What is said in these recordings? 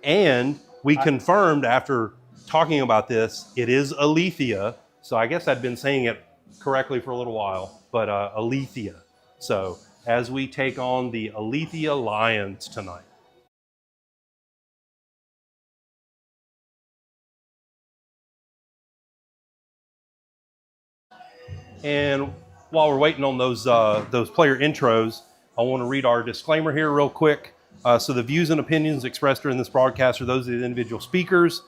And we confirmed after talking about this, it is Aletheia. So I guess I'd been saying it correctly for a little while, but Aletheia. So as we take on the Aletheia Lions tonight. And while we're waiting on those player intros, I want to read our disclaimer here real quick. So the views and opinions expressed during this broadcast are those of the individual speakers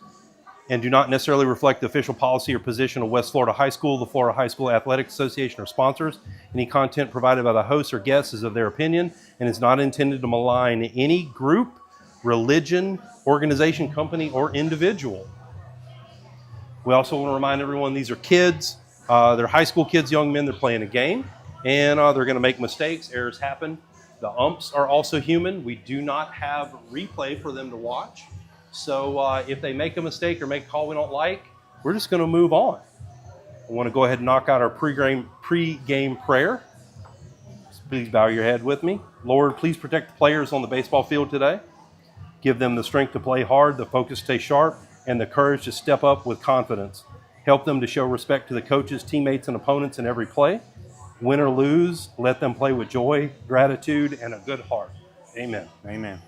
and do not necessarily reflect the official policy or position of West Florida High School, the Florida High School Athletic Association, or sponsors. Any content provided by the hosts or guests is of their opinion and is not intended to malign any group, religion, organization, company, or individual. We also want to remind everyone these are kids. They're high school kids, young men. They're playing a game, and they're going to make mistakes. Errors happen. The umps are also human. We do not have replay for them to watch. So if they make a mistake or make a call we don't like, we're just going to move on. I want to go ahead and knock out our pre-game prayer. Please bow your head with me. Lord, please protect the players on the baseball field today. Give them the strength to play hard, the focus to stay sharp, and the courage to step up with confidence. Help them to show respect to the coaches, teammates, and opponents in every play. Win or lose, let them play with joy, gratitude, and a good heart. Amen. Amen.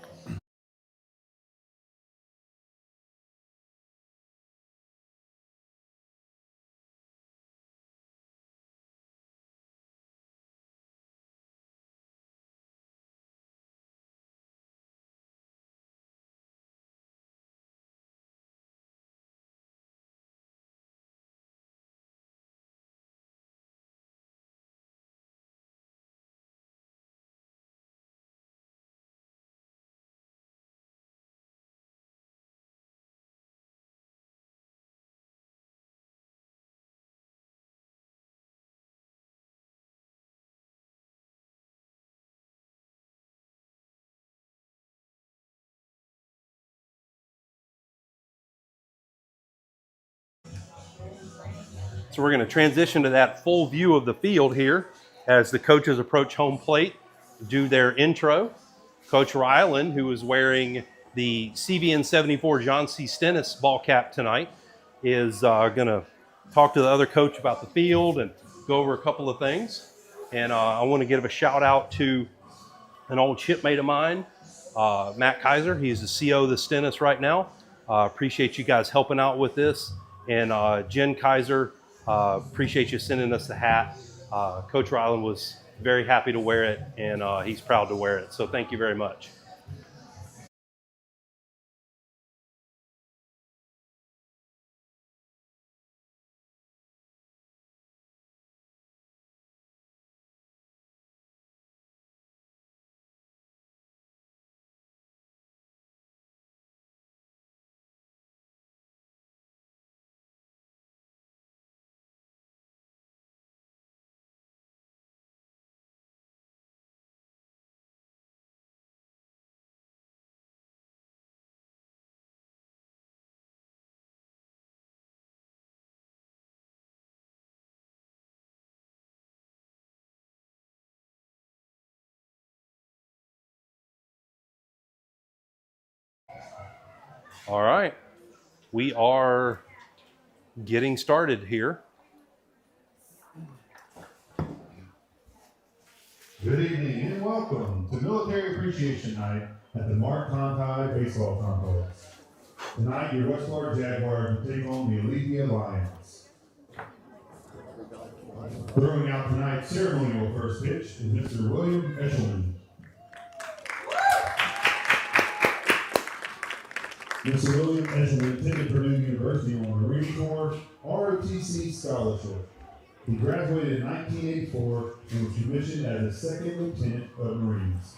So we're going to transition to that full view of the field here as the coaches approach home plate, do their intro. Coach Ryland, who is wearing the CVN 74 John C. Stennis ball cap tonight, is going to talk to the other coach about the field and go over a couple of things. And I want to give a shout out to an old shipmate of mine, Matt Kaiser. He's the CO of the Stennis right now. Appreciate you guys helping out with this. And Jen Kaiser, appreciate you sending us the hat. Coach Ryland was very happy to wear it, and he's proud to wear it. So thank you very much. All right, we are getting started here. Good evening and welcome to Military Appreciation Night at the Mark Conti Baseball Complex. Tonight, your West Florida Jaguars will take on the Aletheia Lions. Throwing out tonight's ceremonial first pitch is Mr. William Eshelman. Mr. William Eshelman attended Purdue University on the Marine Corps ROTC scholarship. He graduated in 1984 and was commissioned as a second lieutenant of Marines.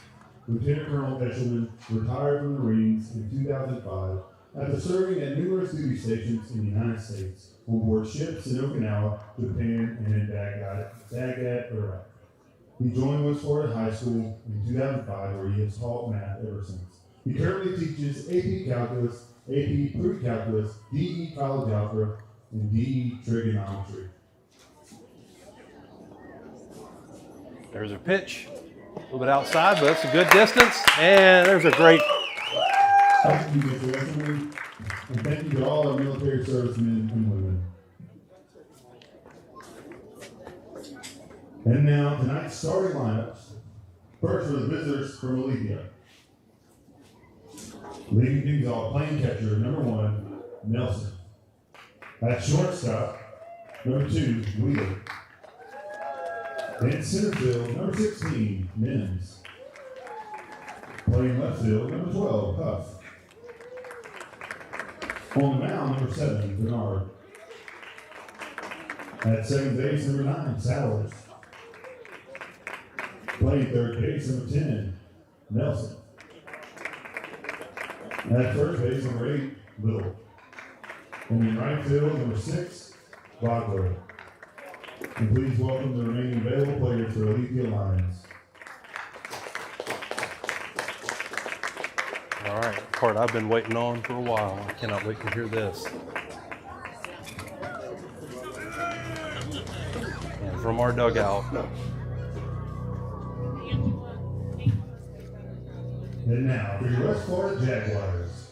Lieutenant Colonel Eshelman retired from the Marines in 2005 after serving at numerous duty stations in the United States, on board ships in Okinawa, Japan, and in Baghdad, Iraq. He joined West Florida High School in 2005, where he has taught math ever since. He currently teaches AP Calculus, AP Pre-Calculus, DE College Algebra, and DE Trigonometry. There's a pitch, a little bit outside, but it's a good distance. And there's a great Thank you, Mr. Esselman, and thank you to all our military servicemen and women. And now, tonight's starting lineups. First for the visitors from Aletheia. Leading things off, playing catcher, number 1, Nelson. At shortstop, number 2, Wheeler. In center field, number 16, Mims. Playing left field, number 12, Huff. On the mound, number 7, Bernard. At second base, number 9, Sowers. Playing third base, number 10, Nelson. At first base, number 8, Little. And in right field, number 6, Bogler. And please welcome the remaining available players for Aletheia Lions. All right, part I've been waiting on for a while. I cannot wait to hear this. And from our dugout. And now for your West Florida Jaguars.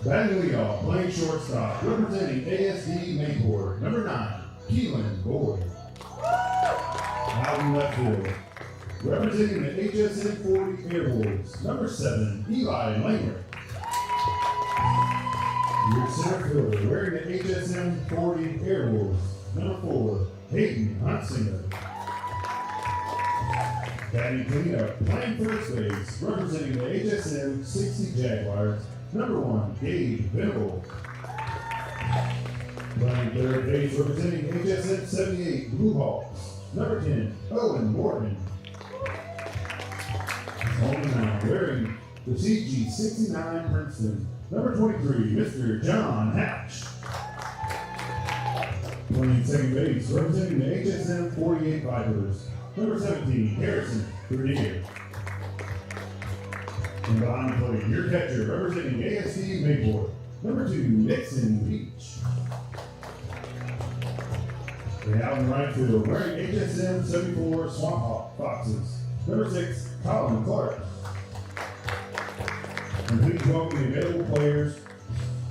Batting leadoff, playing shortstop, representing ASD Mayport, number 9, Keelan Boyd. Out in left field, representing the HSN 40 Airwolves, number 7, Eli Langer. Your center fielder, wearing the HSN 40 Airwolves, number 4, Hayden Huntsinger. Batting cleanup, playing first base, representing the HSN 60 Jaguars, number 1, Gabe Venable. Playing third base, representing HSN 78 Blue Hawks, number 10, Owen Morgan. On the mound, wearing the CG 69 Princeton, number 23, Mr. John Hatch. Playing second base, representing the HSN 48 Vipers, number 17, Harrison Bernier. And behind the plate, your catcher, representing ASD Mayport, number 2, Nixon Peach. And out in right field, wearing HSN 74 Swamp Hawk Foxes, number 6, Colin Clark. And please welcome the available players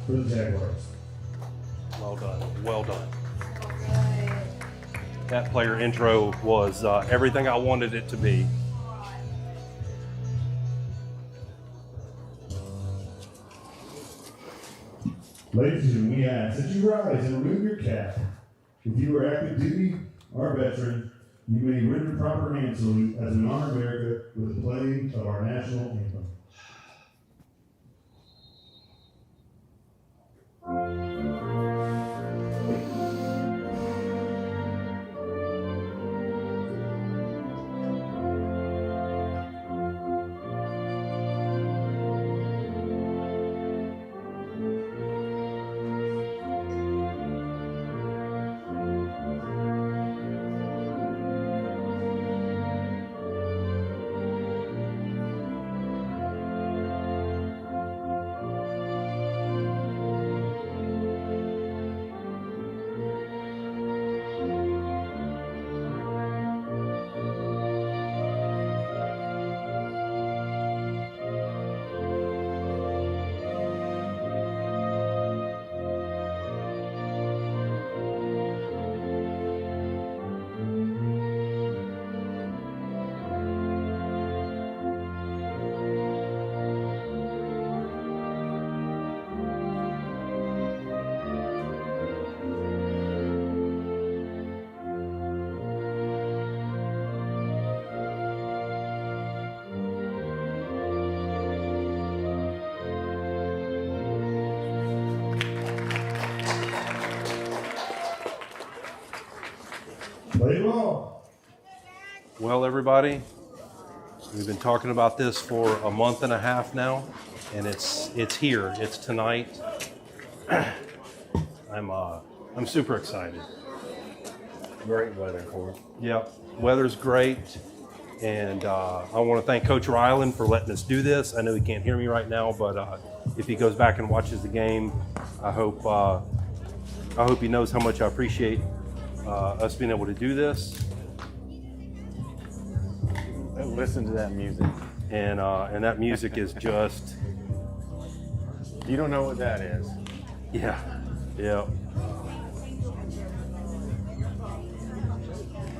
for the Jaguars. Well done. Well done. That player intro was everything I wanted it to be. Ladies and gentlemen, we ask that you rise and remove your cap. If you are active duty or a veteran, you may render proper hand salute as we honor America with the playing of our national anthem. Play ball. Well, everybody, we've been talking about this for a month and a half now, and it's here. It's tonight. I'm super excited. Great weather for it. Yep, weather's great, and I want to thank Coach Ryland for letting us do this. I know he can't hear me right now, but if he goes back and watches the game, I hope he knows how much I appreciate us being able to do this. Listen to that music. And that music is just You don't know what that is. Yeah. Yeah.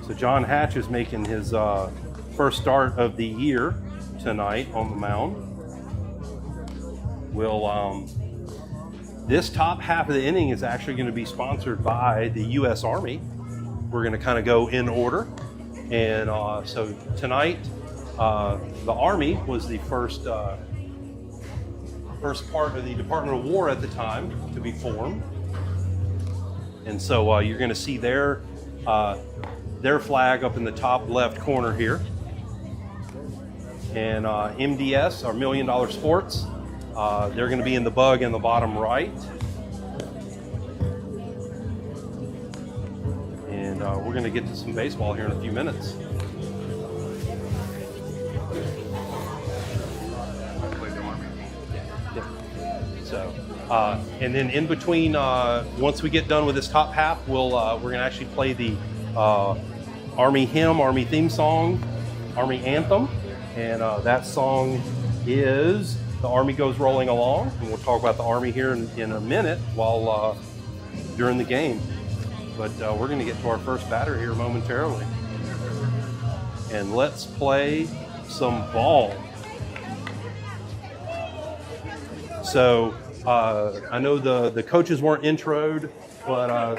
So John Hatch is making his first start of the year tonight on the mound. This top half of the inning is actually going to be sponsored by the U.S. Army. We're going to kind of go in order. And so tonight, the Army was the first part of the Department of War at the time to be formed. And so you're going to see their flag up in the top left corner here. And MDS, our $1 Million Sports, they're going to be in the bug in the bottom right. And we're going to get to some baseball here in a few minutes. So, and then in between, once we get done with this top half, we're going to actually play the Army hymn, Army theme song, Army anthem, and that song is "The Army Goes Rolling Along," and we'll talk about the Army here in a minute while during the game. But we're going to get to our first batter here momentarily, and let's play some ball. So I know the coaches weren't introed, but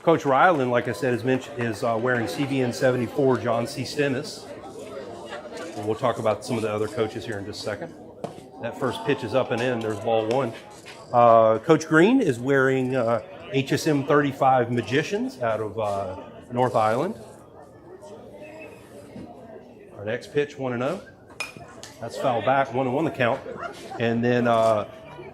Coach Ryland, like I said, is wearing CVN 74 John C. Stennis. And we'll talk about some of the other coaches here in just a second. That first pitch is up and in. There's ball one. Coach Green is wearing HSM 35 Magicians out of North Island. Our next pitch, 1-0. That's foul back, 1-1 the count. And then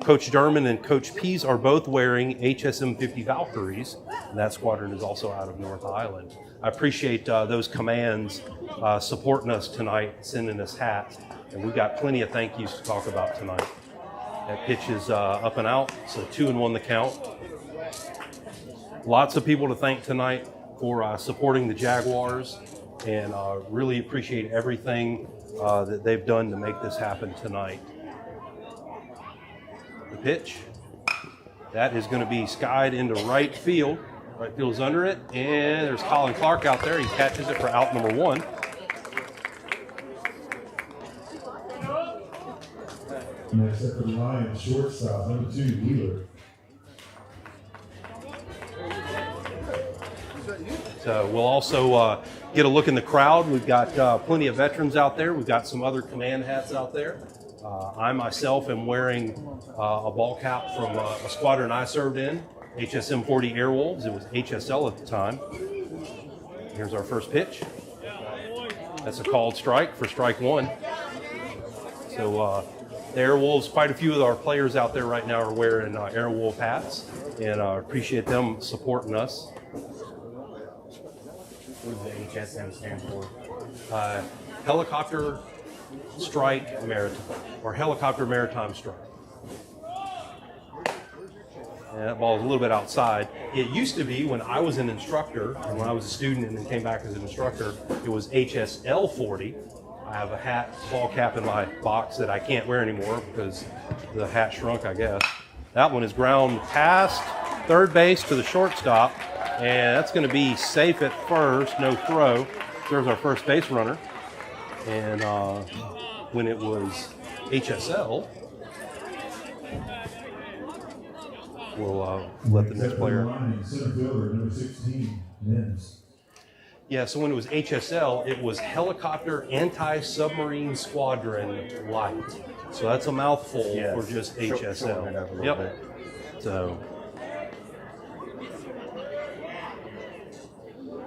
Coach Derman and Coach Pease are both wearing HSM 50 Valkyries, and that squadron is also out of North Island. I appreciate those commands supporting us tonight, sending us hats, and we've got plenty of thank yous to talk about tonight. That pitch is up and out, so 2-1 the count. Lots of people to thank tonight for supporting the Jaguars, and really appreciate everything that they've done to make this happen tonight. The pitch, that is going to be skied into right field. Right field's under it, and there's Colin Clark out there. He catches it for out number one. Next up in line, shortstop, number 2, Wheeler. So we'll also get a look in the crowd. We've got plenty of veterans out there. We've got some other command hats out there. I myself am wearing a ball cap from a squadron I served in, HSM 40 Airwolves. It was HSL at the time. Here's our first pitch. That's a called strike for strike one. So the Airwolves, quite a few of our players out there right now are wearing Airwolf hats, and I appreciate them supporting us. What does the HSM stand for? Helicopter Strike Maritime, or Helicopter Maritime Strike. And that ball is a little bit outside. It used to be when I was an instructor, and when I was a student and then came back as an instructor, it was HSL 40. I have a hat, ball cap in my box that I can't wear anymore because the hat shrunk, I guess. That one is ground past third base to the shortstop, and that's going to be safe at first, no throw. There's our first base runner. And when it was HSL, we'll let the next player. Center fielder, number 16, Mims. Yeah, so when it was HSL, it was Helicopter Anti-Submarine Squadron Light. So that's a mouthful for just HSL. Yep.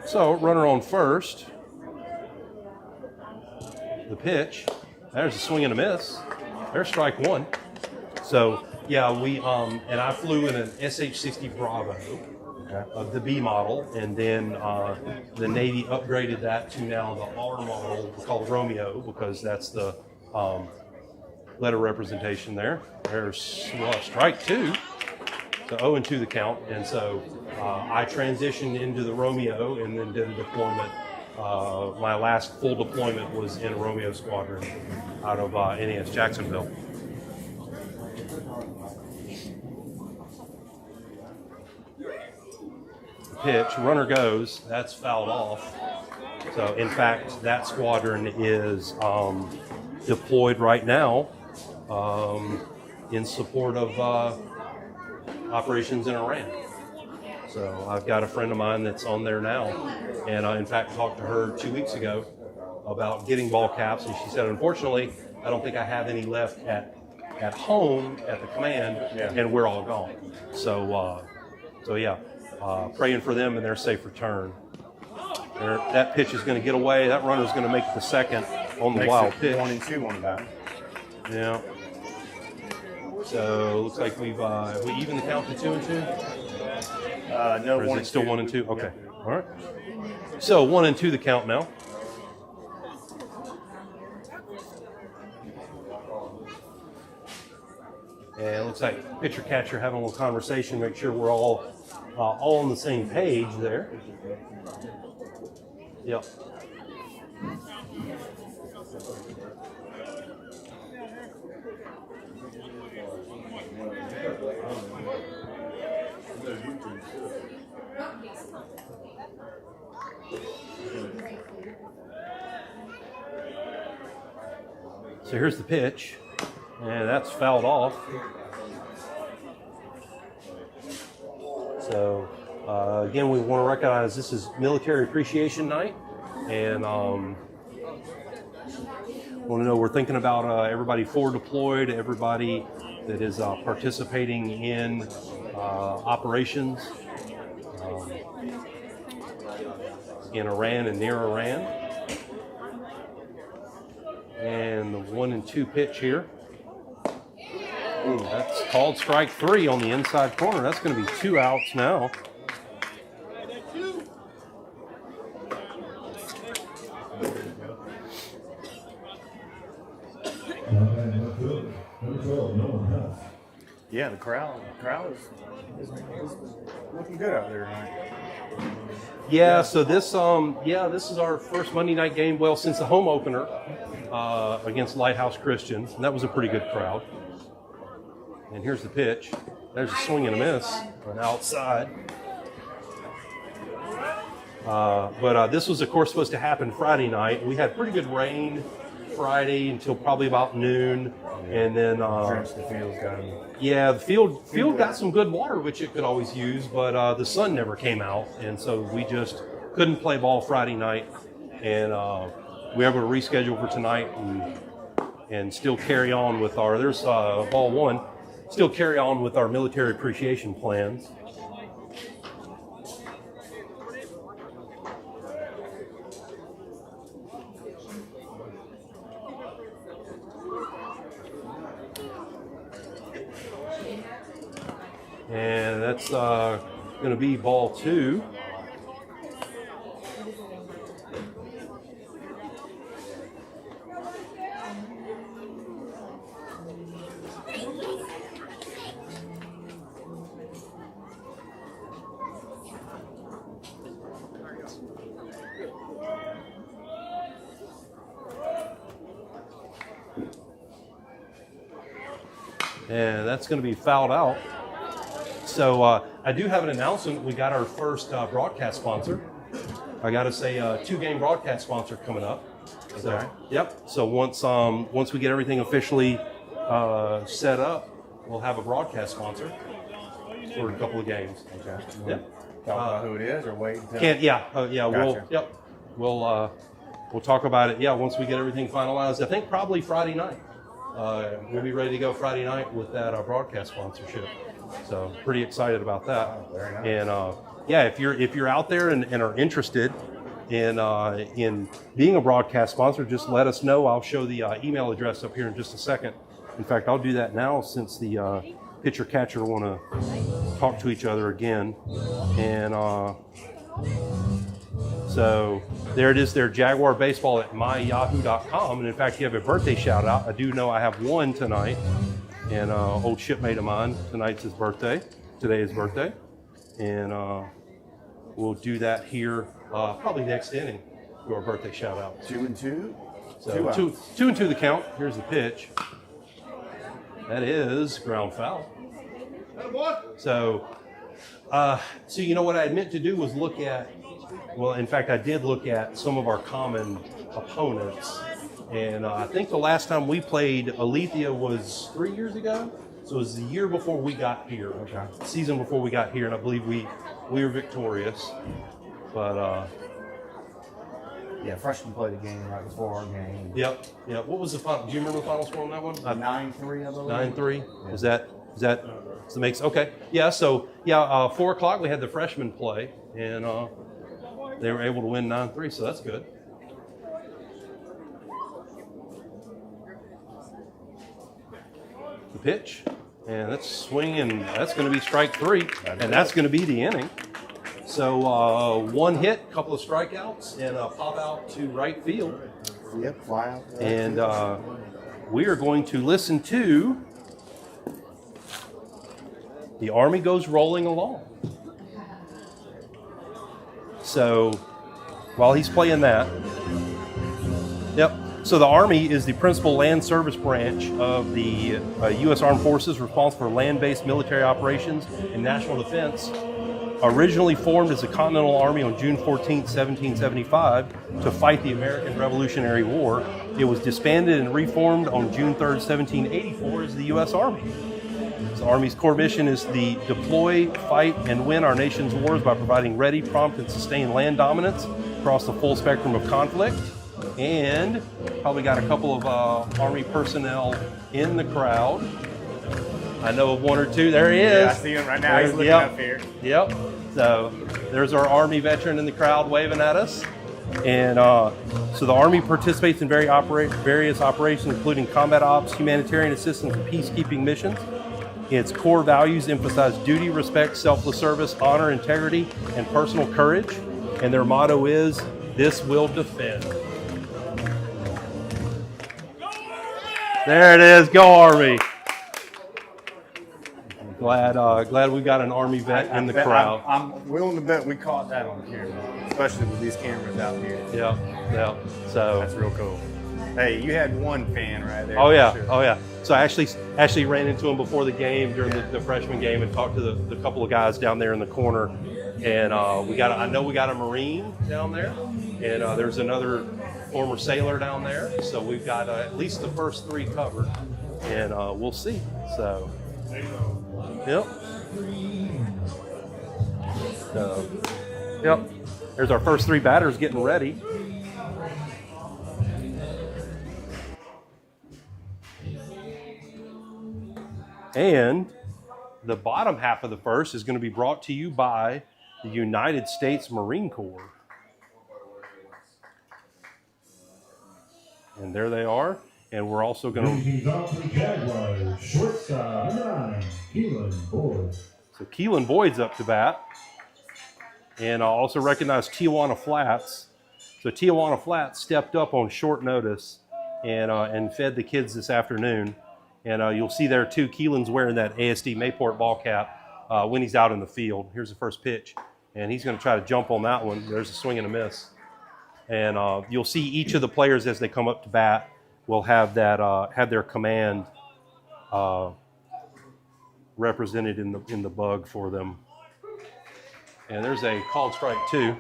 So runner on first. The pitch. There's a swing and a miss. There's strike one. So yeah, we and I flew in an SH-60 Bravo. The B model, and then the Navy upgraded that to now the R model called Romeo, because that's the letter representation there. There's strike two, so 0-2 the count, and so I transitioned into the Romeo and then did a deployment My last full deployment was in a Romeo squadron out of NAS Jacksonville. Pitch, runner goes, that's fouled off. So in fact, that squadron is deployed right now in support of operations in Iran. So I've got a friend of mine that's on there now, and I in fact talked to her 2 weeks ago about getting ball caps, and she said, unfortunately, I don't think I have any left at home at the command, and we're all gone. So yeah, praying for them and their safe return. That pitch is going to get away. That runner is going to make the second on the wild pitch. 1-2 on that. Yeah. So looks like we've we even the count to 2-2. No, Or is 1 it still 1-2? Okay. Yeah. All right. So 1-2 the count now. And it looks like pitcher catcher having a little conversation. Make sure we're all on the same page there. Yep. So here's the pitch, and that's fouled off. So again, we want to recognize this is Military Appreciation Night, and want to know we're thinking about everybody forward deployed, everybody that is participating in operations in Iran and near Iran. And the 1-2 pitch here. Ooh, that's called strike 3 on the inside corner. That's going to be 2 outs now. Yeah, the crowd is looking good out there tonight. Yeah, so this is our first Monday night game, well, since the home opener against Lighthouse Christian, and that was a pretty good crowd. And here's the pitch. There's a swing and a miss on the outside. But this was, of course, supposed to happen Friday night. We had pretty good rain Friday until probably about noon, and then The field's got him. yeah, the field got some good water, which it could always use, but the sun never came out, and so we just couldn't play ball Friday night, and we were able to reschedule for tonight and still carry on with our ball one, still carry on with our military appreciation plans. And that's going to be ball 2. And that's going to be fouled out. So I do have an announcement. We got our first broadcast sponsor. I got to say, 2-game broadcast sponsor coming up. So, Okay. Yep. So once we get everything officially set up, we'll have a broadcast sponsor for a couple of games. Okay. Yep. Talk about who it is or wait until... Yeah. Gotcha. We'll talk about it. Yeah, once we get everything finalized. I think probably Friday night. We'll be ready to go Friday night with that broadcast sponsorship. So pretty excited about that. Oh, very nice. And yeah, if you're out there and are interested in being a broadcast sponsor, just let us know. I'll show the email address up here in just a second. In fact, I'll do that now since the pitcher catcher want to talk to each other again. And so there it is there, Jaguar Baseball at myyahoo.com. And in fact, you have a birthday shout out. I do know I have one tonight. And old shipmate of mine, tonight's his birthday. Today is his birthday. And we'll do that here probably next inning. do our birthday shout out. 2-2. So 2-2 the count. Here's the pitch. That is ground foul. So, so you know what I meant to do was look at. Well, in fact, I did look at some of our common opponents, and I think the last time we played Aletheia was 3 years ago. So it was the year before we got here, okay. Season before we got here, and I believe we were victorious. But yeah, freshmen played a game right before our game. Yep. What was the final? Do you remember the final score on that one? 9-3, I believe. 9-3. Yeah. Is that the makes? Okay. Yeah. So 4 o'clock we had the freshmen play, and they were able to win 9-3. So that's good. The pitch, and that's swinging. That's going to be strike 3, and that's going to be the inning. So 1 hit, couple of strikeouts, and a pop out to right field. Yep, fly out. And we are going to listen to The Army Goes Rolling Along. So while he's playing that, yep. So the Army is the principal land service branch of the U.S. Armed Forces, responsible for land-based military operations and national defense. Originally formed as the Continental Army on June 14, 1775, to fight the American Revolutionary War, it was disbanded and reformed on June 3, 1784 as the U.S. Army. The Army's core mission is to deploy, fight, and win our nation's wars by providing ready, prompt, and sustained land dominance across the full spectrum of conflict. And probably got a couple of Army personnel in the crowd. I know of 1 or 2. There he is. Yeah, I see him right now. He's looking up here. Yep. So there's our Army veteran in the crowd waving at us. And so the Army participates in various operations, including combat ops, humanitarian assistance, and peacekeeping missions. Its core values emphasize duty, respect, selfless service, honor, integrity, and personal courage. And their motto is, "This will defend." There it is. Go Army. Glad we got an Army vet in the crowd. I'm willing to bet we caught that on camera, especially with these cameras out here. Yeah. So that's real cool. Hey, you had one fan right there. Oh yeah. So I actually ran into him before the game during the freshman game and talked to the couple of guys down there in the corner. And I know we got a Marine down there, and there's another former sailor down there. So we've got at least the first 3 covered, and we'll see. So. Yep. Yep. There's our first 3 batters getting ready. And the bottom half of the first is going to be brought to you by the United States Marine Corps. And there they are. And we're also going to... He's off for the Jaguars. Shortstop, number 9, Keelan Boyd. So Keelan Boyd's up to bat. And I also recognize Tijuana Flats. So Tijuana Flats stepped up on short notice and fed the kids this afternoon. And you'll see there too, Keelan's wearing that ASD Mayport ball cap when he's out in the field. Here's the first pitch. And he's going to try to jump on that one. There's a swing and a miss. And you'll see each of the players as they come up to bat will have their command represented in the bug for them. And there's a called strike 2.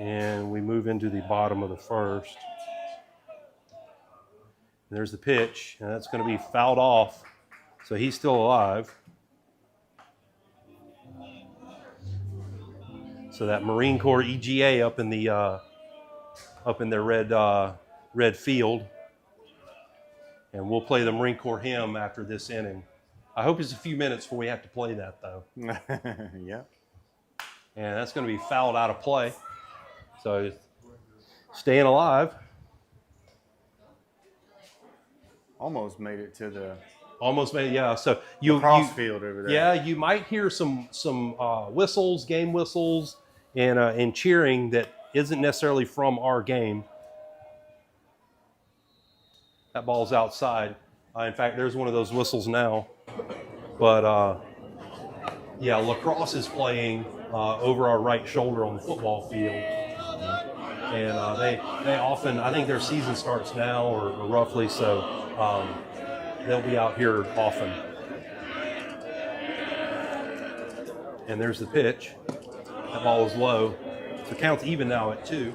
And we move into the bottom of the first. And there's the pitch, and that's going to be fouled off. So he's still alive. So that Marine Corps EGA up in their red field, and we'll play the Marine Corps hymn after this inning. I hope it's a few minutes before we have to play that, though. Yep. And that's going to be fouled out of play. So staying alive. Almost made it to the... Almost made it, yeah. So crossfield over there. Yeah, you might hear some whistles, game whistles, and cheering that isn't necessarily from our game. That ball's outside. In fact, there's one of those whistles now. But, yeah, lacrosse is playing over our right shoulder on the football field. And they often, I think their season starts now or roughly, so they'll be out here often. And there's the pitch. That ball is low. So count's even now at 2.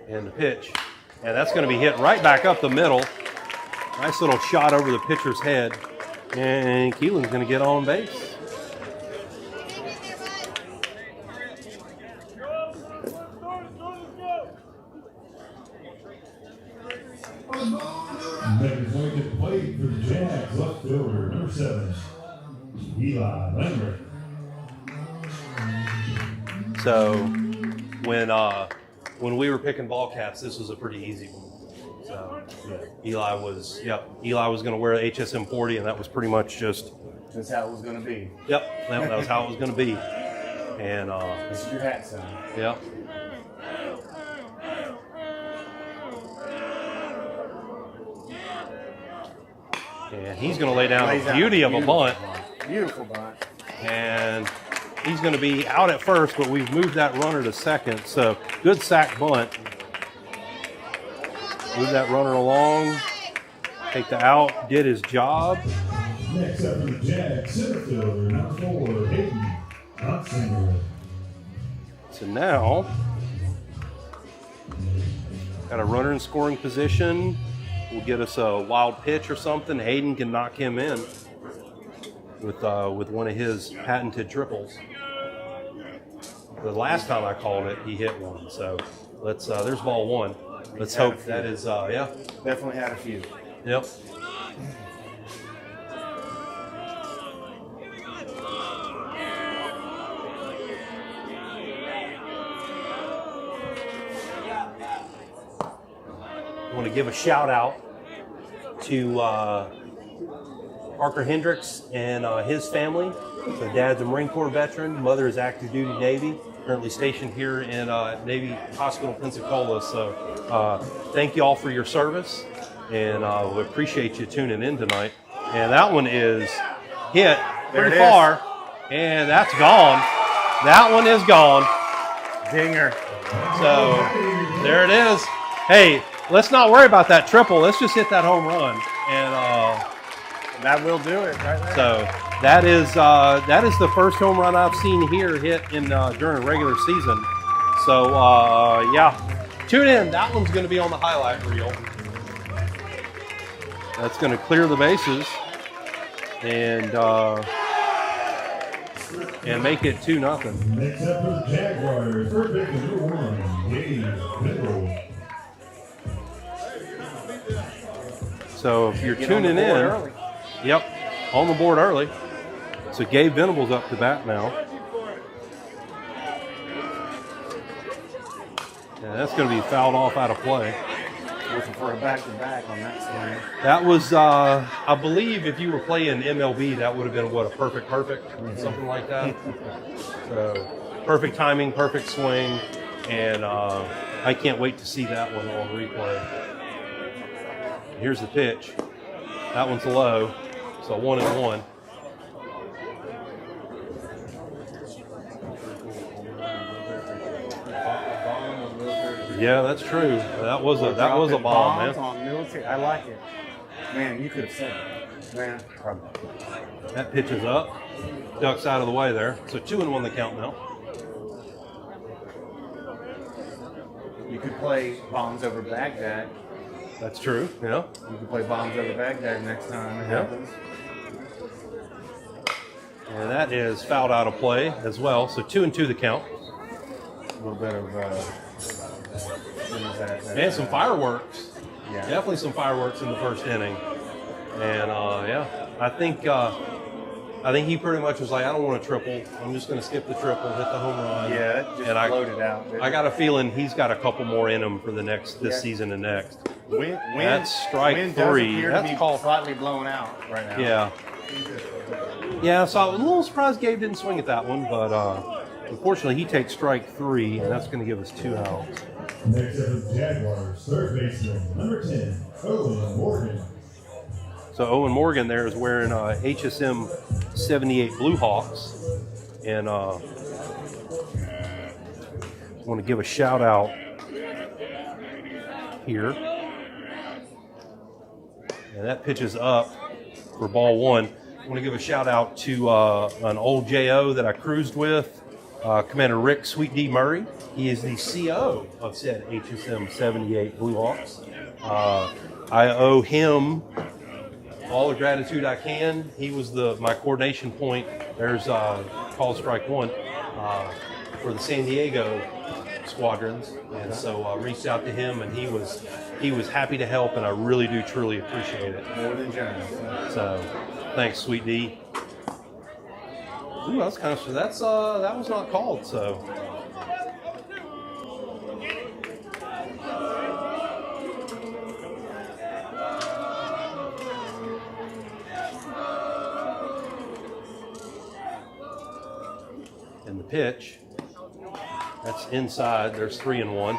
And the pitch. And that's going to be hit right back up the middle. Nice little shot over the pitcher's head. And Keelan's going to get on base. Making his way to the plate for the Jags, left fielder, number 7, Eli Lamberth. So when we were picking ball caps, this was a pretty easy one. So Eli was going to wear the HSM 40, and that was pretty much just. That's how it was going to be. Yep, that was how it was going to be. And this is your hat, son. Yep. And he's going to lay down a beauty of a bunt. Beautiful bunt. And he's going to be out at first, but we've moved that runner to second. So good sack bunt. Move that runner along. Take the out. Did his job. Next up for the Jags, center fielder, number 4, Hayden Huntsinger. So now, got a runner in scoring position. We'll get us a wild pitch or something. Hayden can knock him in with one of his patented triples. The last time I called it, he hit one. So let's. There's ball 1. Let's hope that is. Yeah. Definitely had a few. Yep. I want to give a shout out to Parker Hendricks and his family. So dad's a Marine Corps veteran, mother is active duty Navy, currently stationed here in Navy Hospital, Pensacola. So thank you all for your service, and we appreciate you tuning in tonight. And that one is hit pretty far, and that's gone. That one is gone. Dinger. So there it is. Hey, let's not worry about that triple. Let's just hit that home run, and that will do it right there. So that is the first home run I've seen here hit in during a regular season. So yeah, tune in. That one's going to be on the highlight reel. That's going to clear the bases and make it 2-0. Next up for the Jaguars, first pick is number 1, Gabe Venable. So if you're tuning in, yep, on the board early. So Gabe Venable's up to bat now. And that's going to be fouled off out of play. Looking for a back-to-back on that swing. That was, I believe, if you were playing MLB, that would have been what, a perfect, something like that. So perfect timing, perfect swing, and I can't wait to see that one on replay. Here's the pitch. That one's low, so 1-1. Yeah, that's true. That was a bomb, man. On military. I like it. Man, you could have said it. Man, that pitch is up. Ducks out of the way there. So 2-1 the count now. You could play bombs over Baghdad. That's true, yeah. You can play bombs over Baghdad next time it happens. And that is fouled out of play as well. So 2-2 the count. A little bit of and some fireworks. Yeah. Definitely some fireworks in the first inning. And yeah, I think he pretty much was like, I don't want a triple. I'm just going to skip the triple, hit the home run. Yeah, it just floated out. I got a feeling he's got a couple more in him for this season and next. That's strike 3. That's called slightly blown out right now. Yeah. Yeah, so I was a little surprised Gabe didn't swing at that one, but Unfortunately, he takes strike 3, and that's going to give us 2 outs. Next up is Jaguars, third baseman, number 10, Owen Morgan. So Owen Morgan there is wearing HSM 78 Blue Hawks. And I want to give a shout out here. And that pitch is up for ball 1. I want to give a shout out to an old JO that I cruised with, Commander Rick Sweet D Murray. He is the CO of said HSM 78 Blue Hawks. I owe him all the gratitude I can. He was my coordination point. There's call strike 1 for the San Diego squadrons, and so I reached out to him, and he was happy to help, and I really do truly appreciate it. More than generous. So thanks, Sweet D. Ooh, that's kind of that was not called. So. And the pitch, that's inside. There's 3-1.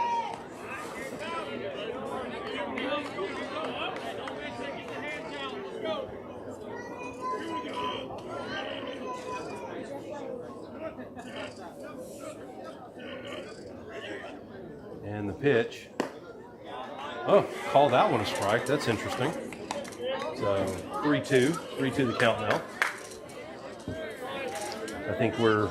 And the pitch. Oh, call that one a strike. That's interesting. So 3-2. 3-2 the count now. I think we're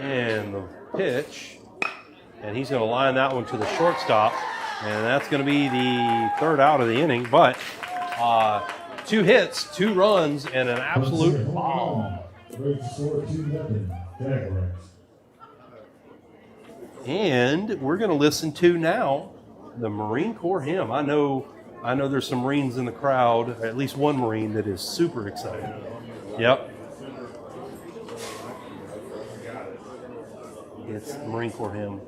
and the pitch, and he's going to line that one to the shortstop, and that's going to be the 3rd out of the inning. But 2 hits, 2 runs, and an absolute bomb. And we're going to listen to now the Marine Corps hymn. I know there's some Marines in the crowd, at least one Marine that is super excited. Yep. It's the Marine Corps hymn.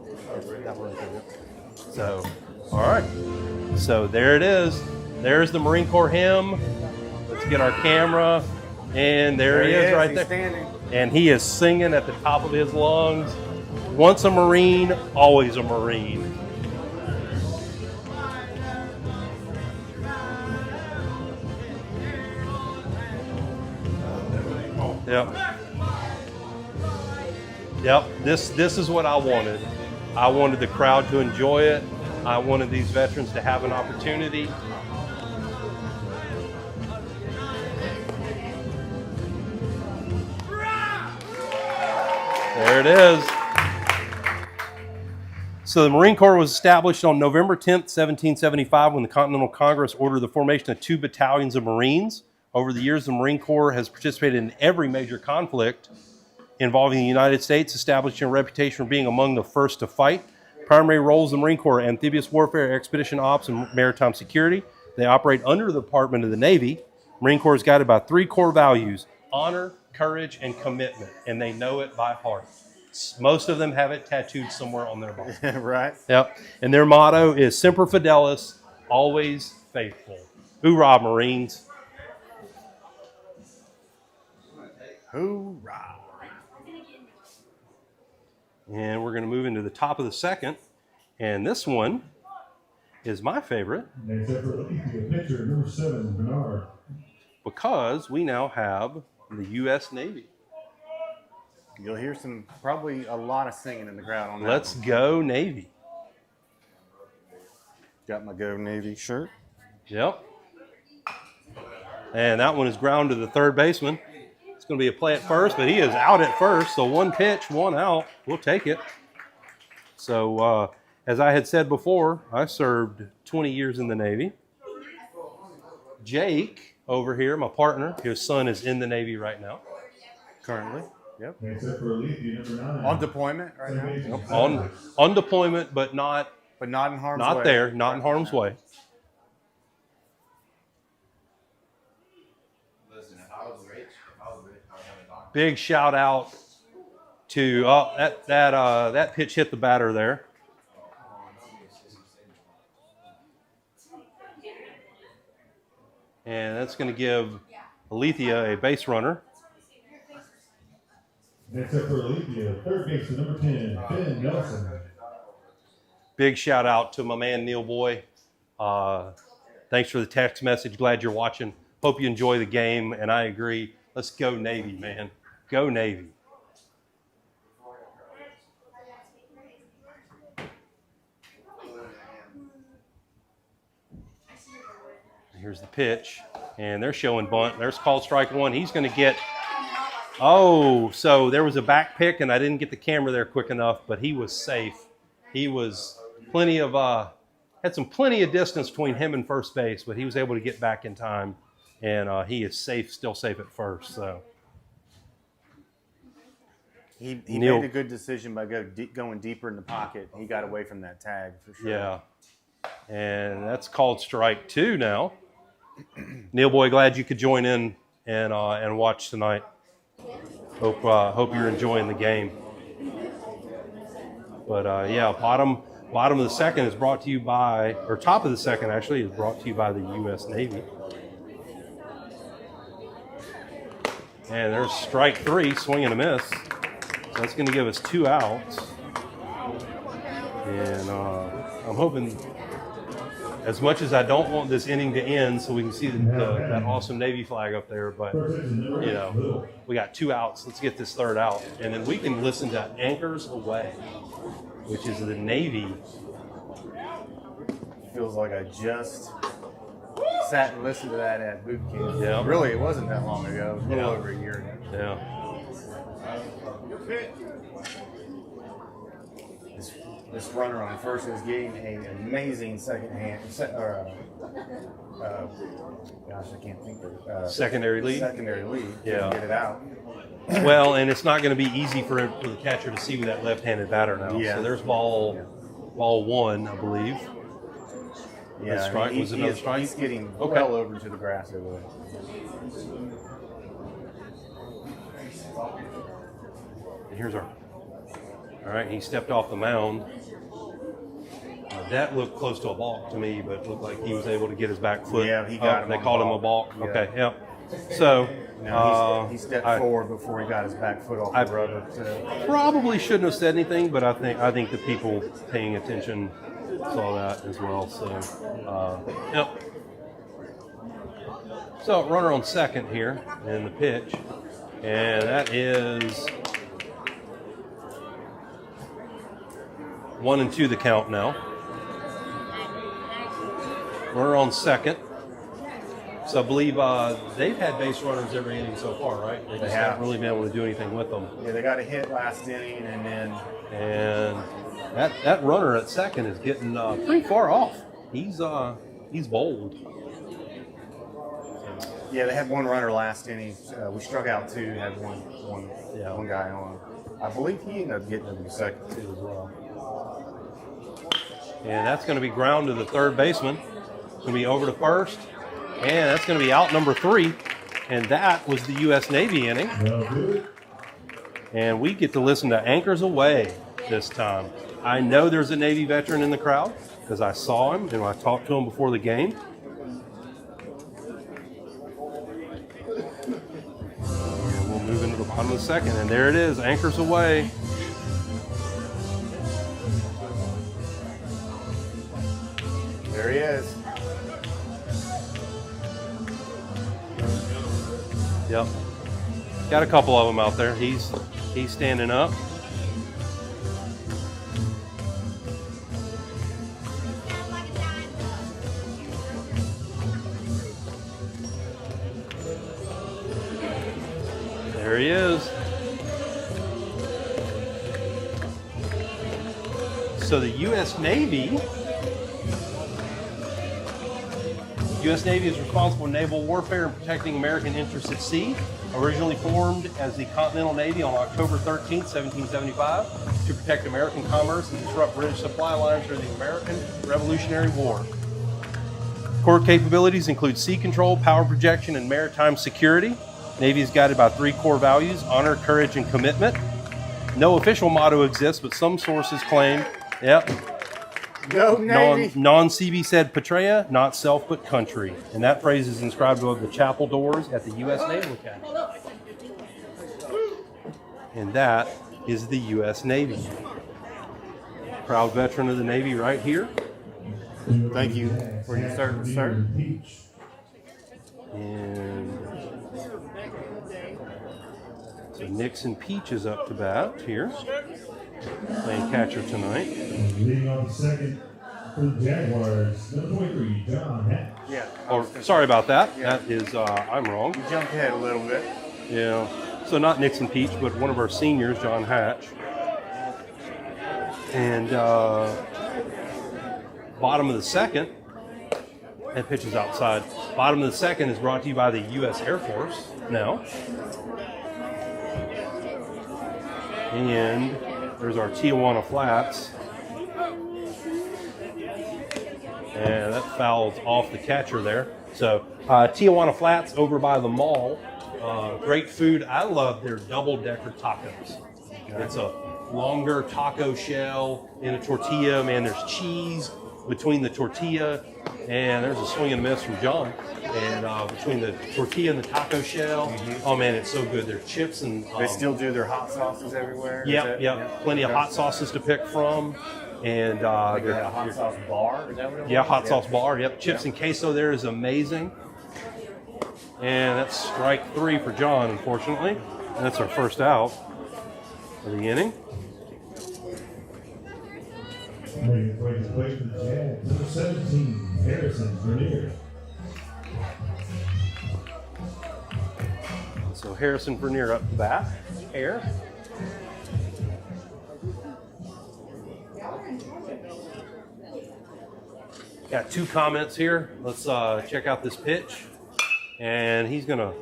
So, all right. So there it is. There's the Marine Corps hymn. Let's get our camera. And there he is right there. Standing. And he is singing at the top of his lungs. Once a Marine, always a Marine. Yep. Yep. This is what I wanted. I wanted the crowd to enjoy it. I wanted these veterans to have an opportunity. There it is. So the Marine Corps was established on November 10th, 1775, when the Continental Congress ordered the formation of 2 battalions of Marines. Over the years, the Marine Corps has participated in every major conflict involving the United States, establishing a reputation for being among the first to fight. Primary roles of the Marine Corps: amphibious warfare, expedition ops, and maritime security. They operate under the Department of the Navy. Marine Corps is guided by 3 core values: honor, courage, and commitment, and they know it by heart. Most of them have it tattooed somewhere on their body. Right. Yep. And their motto is Semper Fidelis, always faithful. Hoorah, Marines. Hoorah. And we're going to move into the top of the 2nd. And this one is my favorite. Next up for Aletheia, pitcher number 7, Bernard. Because we now have the U.S. Navy. You'll hear probably a lot of singing in the crowd on that. Let's one. go Navy. Got my Go Navy shirt. Yep. And that one is ground to the 3rd baseman. It's going to be a play at first, but he is out at first. So 1 pitch, 1 out. We'll take it. So as I had said before, I served 20 years in the Navy. Jake over here, my partner, his son is in the Navy right now. Currently. Yep. Next up for Aletheia, number 9. On deployment right now. Yep. On deployment, but not But not in harm's way. not there, not in harm's way. Listen, if I was rich, I would have a doctor. Big shout out to that pitch hit the batter there. And that's going to give Aletheia, a base runner. Next up for Aletheia, third baseman number 10, Ben Nelson. Big shout out to my man Neil Boy. Thanks for the text message. Glad you're watching. Hope you enjoy the game. And I agree. Let's go Navy, man. Go Navy. Here's the pitch. And they're showing bunt. There's called strike one. He's going to get... Oh, so there was a back pick, and I didn't get the camera there quick enough, but he was safe. He was plenty of... had plenty of distance between him and first base, but he was able to get back in time, and he is safe, still safe at first. So He Neil- made a good decision by going deeper in the pocket. He got away from that tag for sure. yeah, and that's called strike two now. Neil Boy, glad you could join in and watch tonight. Hope you're enjoying the game. But yeah, bottom of the second is brought to you by, or top of the second actually is brought to you by the U.S. Navy. And there's strike three, swing and a miss. So that's going to give us 2 outs. And I'm hoping, as much as I don't want this inning to end so we can see that awesome Navy flag up there, but, you know, we got 2 outs. Let's get this third out. And then we can listen to Anchors Away, which is the Navy. Feels like I just sat and listened to that at boot camp. Yeah. Really, it wasn't that long ago. It was a little Yeah. over a year ago. Yeah. This runner on first is getting an amazing second hand. Gosh, I can't think of it. Secondary lead? Secondary lead. Yeah. Get it out. Well, and it's not going to be easy for the catcher to see with that left-handed batter now. Yeah. So there's ball one, I believe. Yeah, strike was another strike? He's getting Okay. well over to the grass over there. And here's our. All right, he stepped off the mound. That looked close to a balk to me, but it looked like he was able to get his back foot. Yeah, he got up. him They on called him a balk. balk. Yeah. Okay, yeah. So Now he stepped I forward before he got his back foot off the rubber. So. probably shouldn't have said anything, but I think the people paying attention saw that as well. So, yep. So runner on second here in the pitch, and that is 1-2 the count now. Runner on second. So I believe they've had base runners every inning so far, right? They just have. haven't really been able to do anything with them. Yeah, they got a hit last inning, and then And that runner at second is getting pretty far off. He's bold. yeah, they had one runner last inning. We struck out 2, had one guy on. I believe he ended up getting him in second too as well. And that's going to be ground to the third baseman. It's going to be over to first. And that's going to be out number 3. And that was the U.S. Navy inning. Well, good. And we get to listen to Anchors Away this time. I know there's a Navy veteran in the crowd because I saw him and I talked to him before the game. And we'll move into the bottom of the second. And there it is, Anchors Away. There he is. Yep. Got a couple of them out there. He's standing up. There he is. So the U.S. Navy is responsible for naval warfare and protecting American interests at sea. Originally formed as the Continental Navy on October 13, 1775, to protect American commerce and disrupt British supply lines during the American Revolutionary War. Core capabilities include sea control, power projection, and maritime security. Navy is guided by 3 core values: honor, courage, and commitment. No official motto exists, but some sources claim, Go Navy. Non-CB said Patria, not self but country. And that phrase is inscribed above the chapel doors at the U.S. Naval Academy. And that is the U.S. Navy. Proud veteran of the Navy right here. Thank you for your service, sir. And so Nixon Peach is up to bat here. Playing catcher tonight. Leading off the second for the Jaguars, number 23, John Hatch. Yeah. Oh, sorry about that. Yeah. That is, I'm wrong. You jumped ahead a little bit. Yeah. So not Nixon Peach, but one of our seniors, John Hatch. And bottom of the second, that pitch is outside. Bottom of the second is brought to you by the U.S. Air Force now. And there's our Tijuana Flats. And that fouls off the catcher there. So Tijuana Flats over by the mall. Great food. I love their double-decker tacos. It's a longer taco shell in a tortilla. Man, there's cheese between the tortilla, and there's a swing and a miss from John. And between the tortilla and the taco shell, oh man, it's so good. There's chips and They still do their hot sauces everywhere. Yeah. Plenty of hot sauces to pick from, and They got a hot sauce bar. Is that what it was? hot sauce bar. Yep, chips and queso there is amazing. And that's strike 3 for John, unfortunately. And that's our first out of the inning. Making his way to play for the Jags, number 17, Harrison Vernier. So Harrison Vernier up to bat. Air. Got 2 comments here. Let's check out this pitch. And he's going to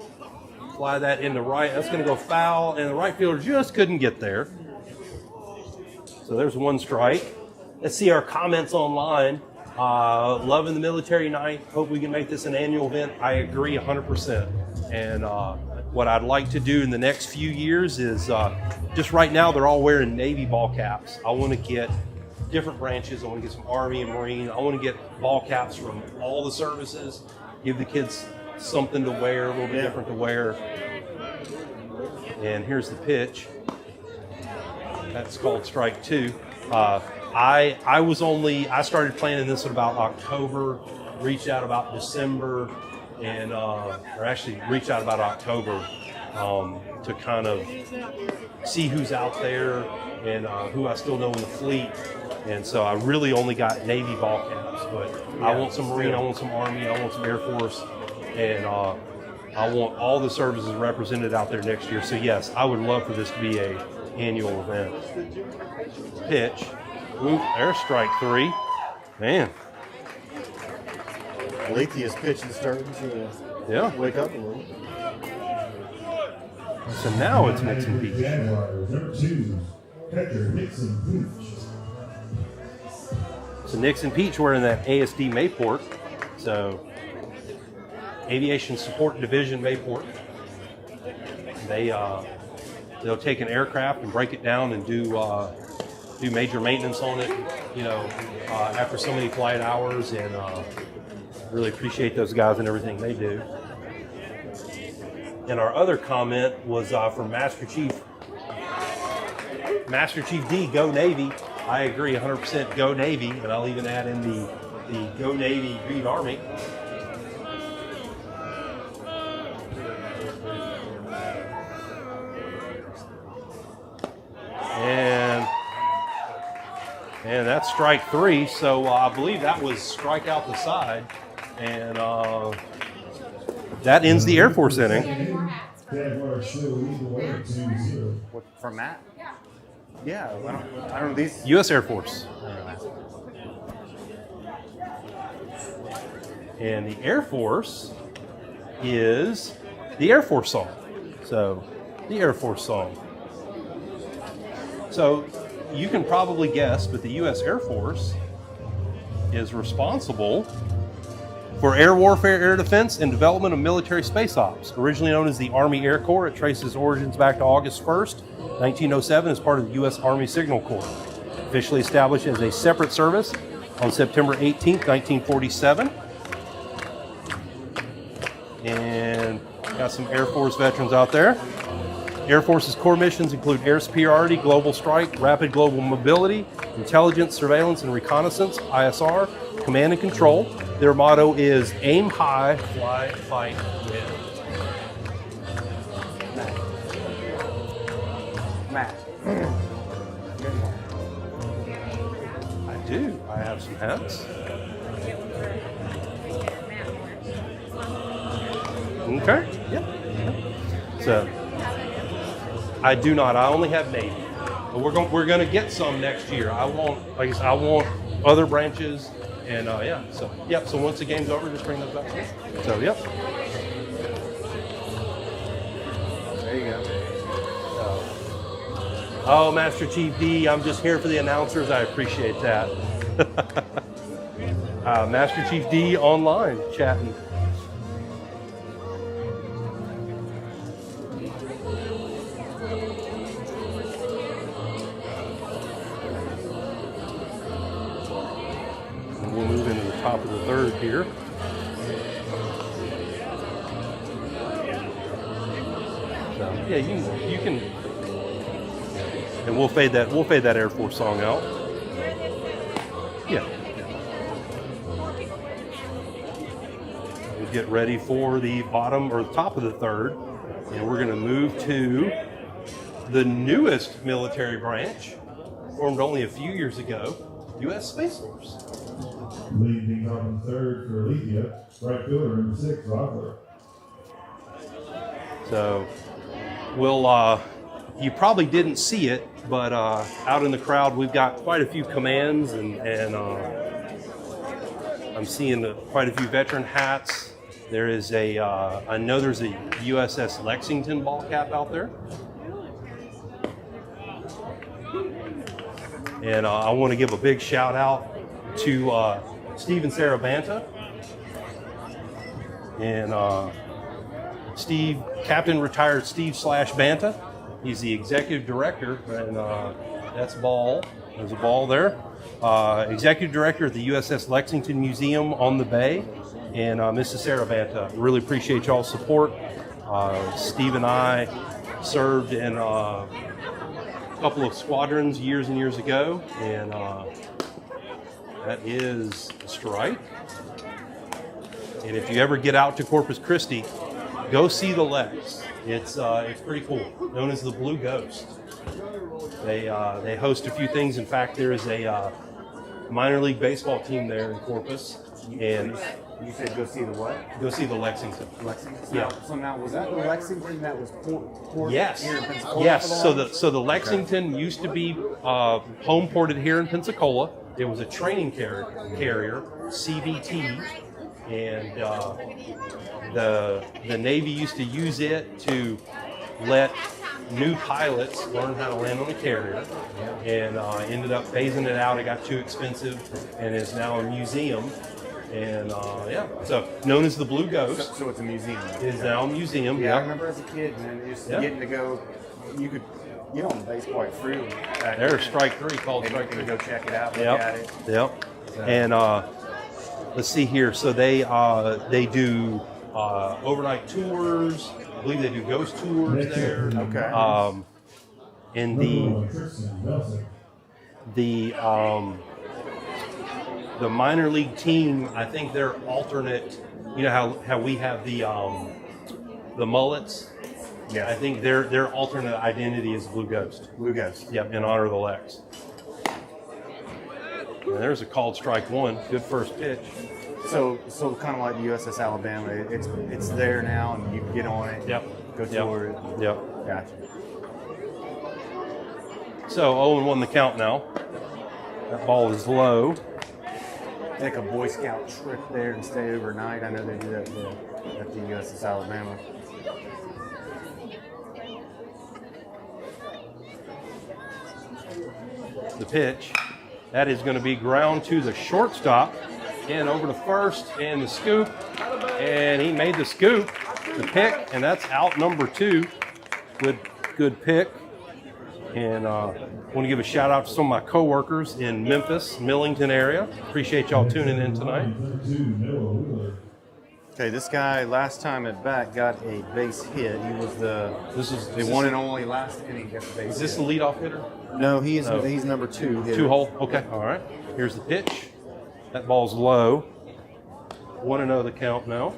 fly that into right. That's going to go foul, and the right fielder just couldn't get there. So there's 1 strike. Let's see our comments online. Loving the military night. Hope we can make this an annual event. I agree 100%. And what I'd like to do in the next few years is just right now they're all wearing Navy ball caps. I want to get different branches. I want to get some Army and Marine. I want to get ball caps from all the services. Give the kids something to wear, a little bit different to wear. And here's the pitch. That's called strike 2. I started playing in this at about October, reached out about December, and or actually reached out about October to kind of see who's out there and who I still know in the fleet. And so I really only got Navy ball caps, but I want some Marine, I want some Army, I want some Air Force, and I want all the services represented out there next year. So yes, I would love for this to be a annual event. Pitch. Ooh, there's strike 3. Man. Aletheia's pitching starting to wake up a little. So now it's Nixon Peach. Jaguars, number 2, catcher Nixon Peach. So Nixon Peach wearing that ASD Mayport. So Aviation Support Division Mayport. They'll take an aircraft and break it down and do major maintenance on it, after so many flight hours, and really appreciate those guys and everything they do. And our other comment was from Master Chief D, Go Navy. I agree 100%, Go Navy, and I'll even add in the Go Navy, Beat Army. And that's strike 3, so I believe that was strike out the side, and that ends the Air Force inning. Jaguars still lead the way 2-0. What, from Matt? Yeah, I don't know these. U.S. Air Force. And the Air Force is the Air Force song. So, the Air Force song. So, you can probably guess, but the U.S. Air Force is responsible for air warfare, air defense, and development of military space ops. Originally known as the Army Air Corps, it traces origins back to August 1st, 1907 as part of the U.S. Army Signal Corps. Officially established as a separate service on September 18th, 1947. And got some Air Force veterans out there. Air Force's core missions include air superiority, global strike, rapid global mobility, intelligence, surveillance, and reconnaissance, ISR, command and control. Their motto is aim high, fly, fight, win. Matt. I do. I have some hats. Okay. Yep. So I do not. I only have Navy. But we're going to get some next year. I want other branches, and yeah. So yep. So once the game's over, just bring those back. So yep. There you go. Oh, Master Chief D, I'm just here for the announcers. I appreciate that. Master Chief D online chatting. We'll move into the top of the third here. So yeah, you can, and we'll fade that Air Force song out. Yeah. We'll get ready for the bottom or the top of the third, and we're going to move to the newest military branch, formed only a few years ago, U.S. Space Force. Leading things off in third for Aletheia, right fielder number 6, Rockler. So we'll, you probably didn't see it, but out in the crowd we've got quite a few commands, and I'm seeing quite a few veteran hats. There is I know there's a USS Lexington ball cap out there. And I want to give a big shout out to Steve and Sarah Banta. And Steve, Captain Retired Steve /Banta. He's the executive director, and that's Ball. There's a ball there. Executive director at the USS Lexington Museum on the Bay. And Mrs. Sarah Banta, really appreciate y'all's support. Steve and I served in a couple of squadrons years and years ago, and that is a strike. And if you ever get out to Corpus Christi, go see the Lex. It's pretty cool. Known as the Blue Ghost. They host a few things. In fact, there is a minor league baseball team there in Corpus, and You said go see the what? go see the Lexington. Lexington. Yeah. So now was that the Lexington that was poured Yes. here in Pensacola? Yes. for So long? the Lexington used to be home ported here in Pensacola. It was a training carrier, CVT, and the Navy used to use it to let new pilots learn how to land on the carrier, and ended up phasing it out. It got too expensive, and is now a museum. And yeah, so known as the Blue Ghost. So it's a museum. It is now a museum. Yeah, I remember as a kid, and then just Yeah. getting to go. You could get on the base quite freely. There's Strike 3 called And Strike you 3. could go check it out, look at it. Yep. And let's see here. So they do overnight tours. I believe they do ghost tours there. Okay. And Number 1, Tristan Nelson. the minor league team, I think they're alternate. You know how we have the mullets. Yeah. I think their alternate identity is Blue Ghost. Blue Ghost. Yep, in honor of the Lex. And there's a called strike 1. Good first pitch. So kind of like the USS Alabama, it's there now, and you can get on it. Yep. Go tour it. Yep. Gotcha. So 0-1 the count now. That ball is low. Take a Boy Scout trip there and stay overnight. I know they do that at the USS Alabama. The pitch. That is going to be ground to the shortstop. And over to first, and the scoop. And he made the scoop, the pick, and that's out number 2. Good pick. And want to give a shout out to some of my coworkers in Memphis, Millington area. Appreciate y'all tuning in tonight. Okay, this guy last time at bat got a base hit. He was the one and only last inning got the base hit. Is this the leadoff hitter? No, he's number 2 hitter. 2-hole? Okay, all right. Here's the pitch. That ball's low. 1-0 the count now.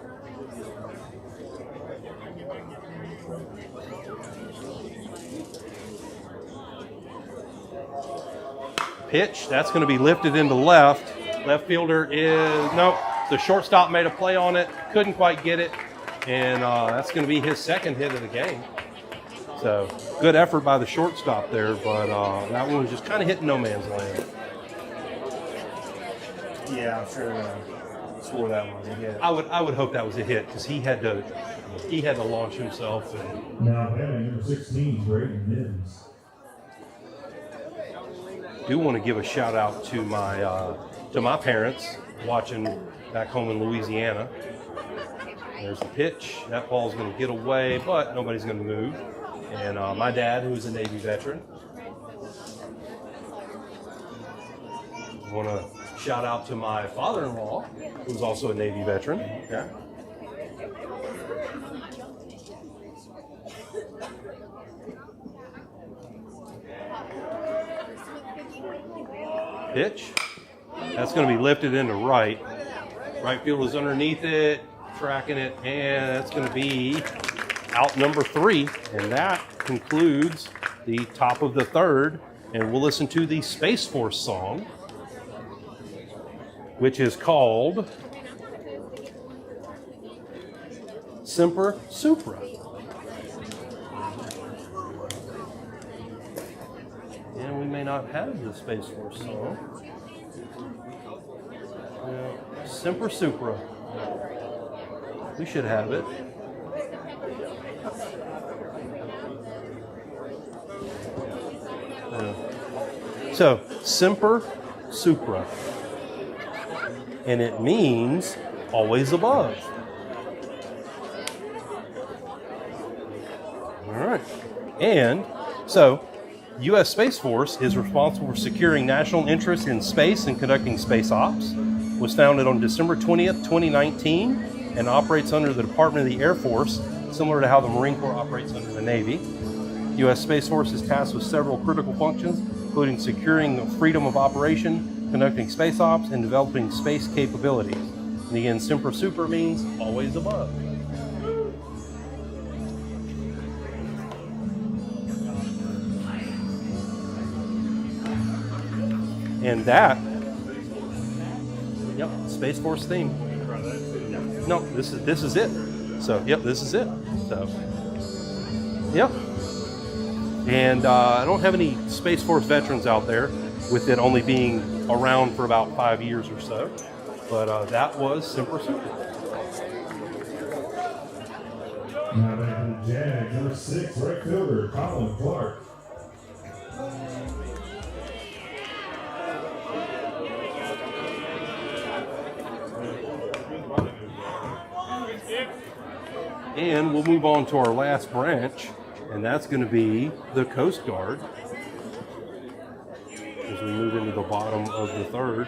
Pitch, that's going to be lifted into left. Left fielder is, nope, the shortstop made a play on it, couldn't quite get it, and that's going to be his second hit of the game. So, good effort by the shortstop there, but that one was just kind of hitting no man's land. Yeah, I'm sure score that one was a hit. I would hope that was a hit because he had to launch himself. And Now batting number 16, Brayden Mims. do want to give a shout out to my parents watching back home in Louisiana. There's the pitch. That ball's going to get away, but nobody's going to move. And my dad, who's a Navy veteran. I want to shout out to my father-in-law, who's also a Navy veteran. Okay. Pitch. That's going to be lifted into right. Right field is underneath it, tracking it, and that's going to be out number 3. And that concludes the top of the third. And we'll listen to the Space Force song, which is called Semper Supra. And we may not have the Space Force song. Semper Supra. We should have it. So, Semper Supra. And it means always above. All right. And so, U.S. Space Force is responsible for securing national interests in space and conducting space ops. Was founded on December 20th, 2019, and operates under the Department of the Air Force, similar to how the Marine Corps operates under the Navy. U.S. Space Force is tasked with several critical functions, including securing freedom of operation, conducting space ops, and developing space capabilities. And again, Semper Supra means always above. And that, yep, Space Force theme. No, this is it. So, yep, this is it. So, yep. And I don't have any Space Force veterans out there, with it only being around for about 5 years or so. But that was Semper Supra. Now back to the Jags, number 6, right fielder, Colin Clark. And we'll move on to our last branch, and that's going to be the Coast Guard as we move into the bottom of the third.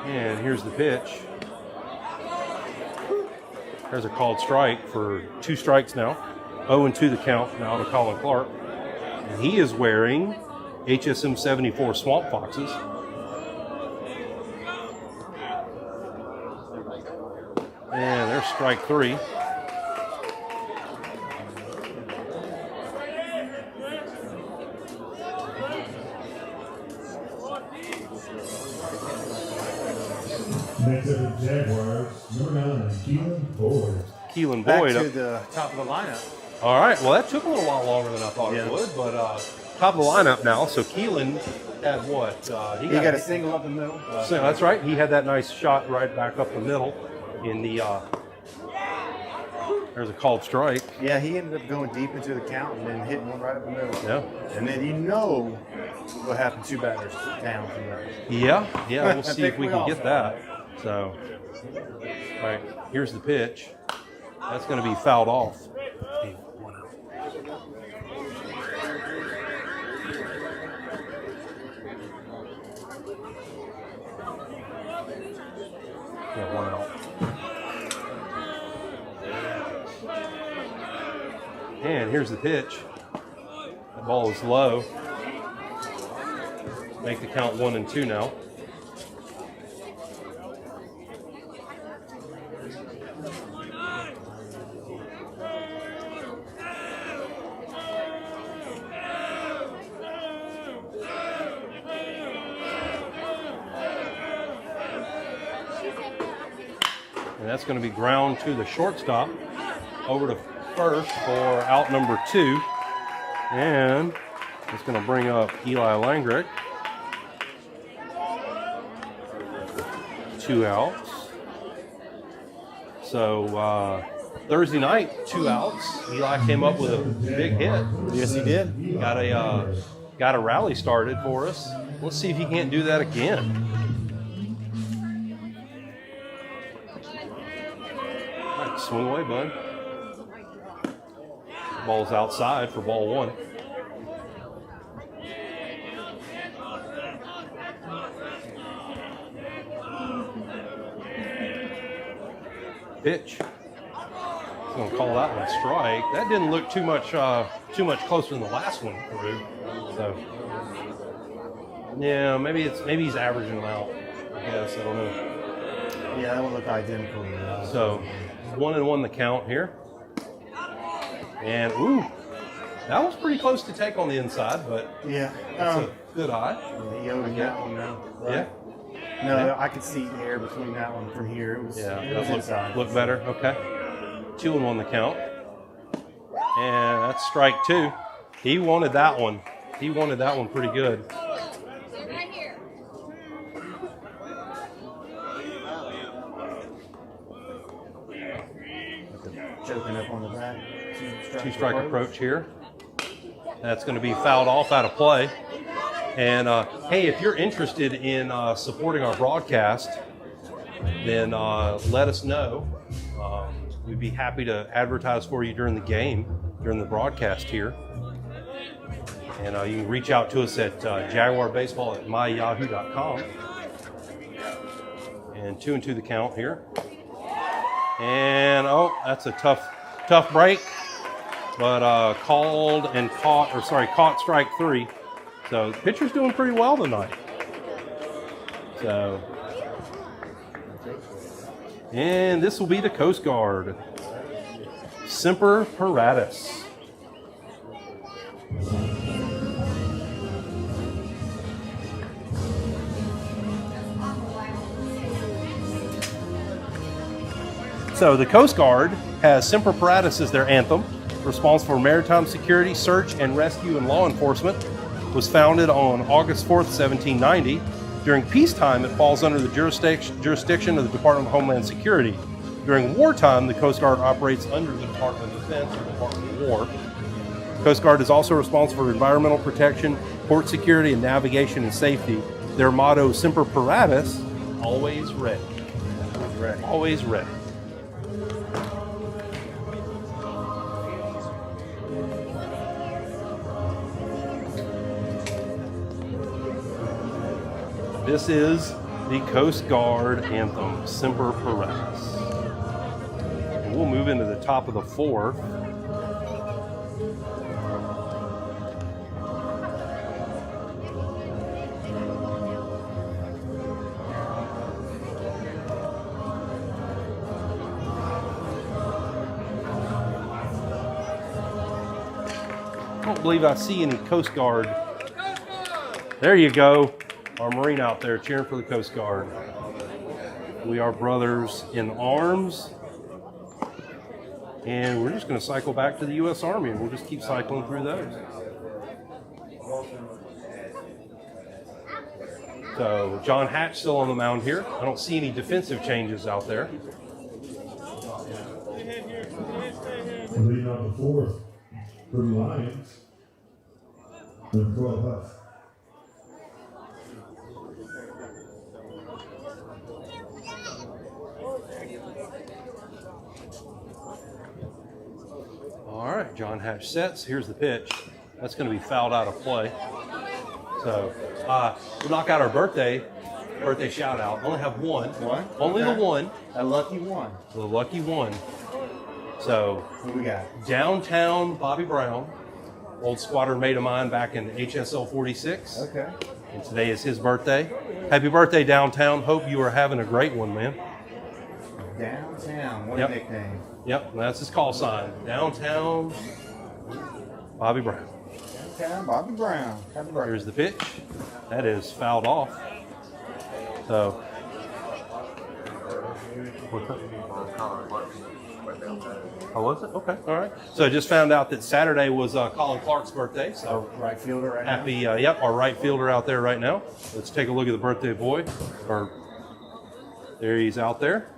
And here's the pitch. There's a called strike for 2 strikes now. 0-2 the count now to Colin Clark. And he is wearing HSM 74 Swamp Foxes. And there's strike 3. Next up the Jaguars, number 9, Keelan Boyd. Keelan Back Boyd. to the top of the lineup. All right, well, that took a little while longer than I thought it would, but top of the lineup now. So Keelan had what? He got a single up the middle. So that's right. He had that nice shot right back up the middle in the There's a called strike. Yeah, he ended up going deep into the count and then hitting one right up the middle. Yeah. And then you know what happened 2 batters down from that. Yeah. We'll see if we Pick can me get off. that. So, all right, here's the pitch. That's going to be fouled off. Hey, 1 out. Yeah, 1 out. And here's the pitch. The ball is low. Make the count 1-2 now. And that's going to be ground to the shortstop, over to first for out number 2. And it's going to bring up Eli Langrick. 2 outs. So Thursday night, 2 outs. Eli came up with a big hit. Yes, he did. Got a rally started for us. Let's see if he can't do that again. All right, swing away, bud. The ball's outside for ball 1. Pitch. He's going to call that one a strike. That didn't look too much closer than the last one, Peru. So, yeah, maybe he's averaging them out. I guess I don't know. Yeah, that one looked identical. So, 1-1 the count here. And ooh, that was pretty close to take on the inside, but Yeah. that's a good eye. He owed him that one, though. Yeah. No, I could see the air between that one from here. It was, Yeah, it was that inside. look better. Okay. 2-1 the count. And that's strike 2. He wanted that one. He wanted that one pretty good. Right here. Choking up on the back. 2-strike approach here. That's going to be fouled off out of play. And hey, if you're interested in supporting our broadcast, then let us know. We'd be happy to advertise for you during the game, during the broadcast here. And you can reach out to us at jaguarbaseball@myyahoo.com. And 2-2 the count here. And oh, that's a tough break, but caught strike 3. So the pitcher's doing pretty well tonight. So, and this will be the Coast Guard, Semper Paratus. So the Coast Guard has Semper Paratus as their anthem, responsible for maritime security, search and rescue, and law enforcement. Was founded on August 4th, 1790. During peacetime, it falls under the jurisdiction of the Department of Homeland Security. During wartime, the Coast Guard operates under the Department of Defense or Department of War. Coast Guard is also responsible for environmental protection, port security, and navigation and safety. Their motto, Semper Paratus, always ready. Always ready. This is the Coast Guard anthem, Semper Paratus. And we'll move into the top of the 4th. I don't believe I see any Coast Guard. There you go. Our Marine out there cheering for the Coast Guard. We are brothers in arms. And we're just going to cycle back to the U.S. Army, and we'll just keep cycling through those. So John Hatch still on the mound here. I don't see any defensive changes out there. Leading off the fourth for the Lions, number 12 Huff. All right, John Hatch sets. Here's the pitch. That's going to be fouled out of play. So we'll knock out our birthday shout out. Only have one. One? Only Okay. the one. A lucky one. The lucky one. So What we got? downtown Bobby Brown, old squatter mate of mine back in HSL 46. Okay. And today is his birthday. Happy birthday, downtown. Hope you are having a great one, man. Downtown. What Yep. a nickname. Yep, that's his call sign. Downtown Bobby Brown. Downtown Bobby Brown. Happy birthday. Here's the pitch. That is fouled off. So, what's that? Oh, was it? Okay, all right. So I just found out that Saturday was Colin Clark's birthday. So Right fielder right now. happy, yep, our right fielder out there right now. Let's take a look at the birthday boy. Or there he's out there.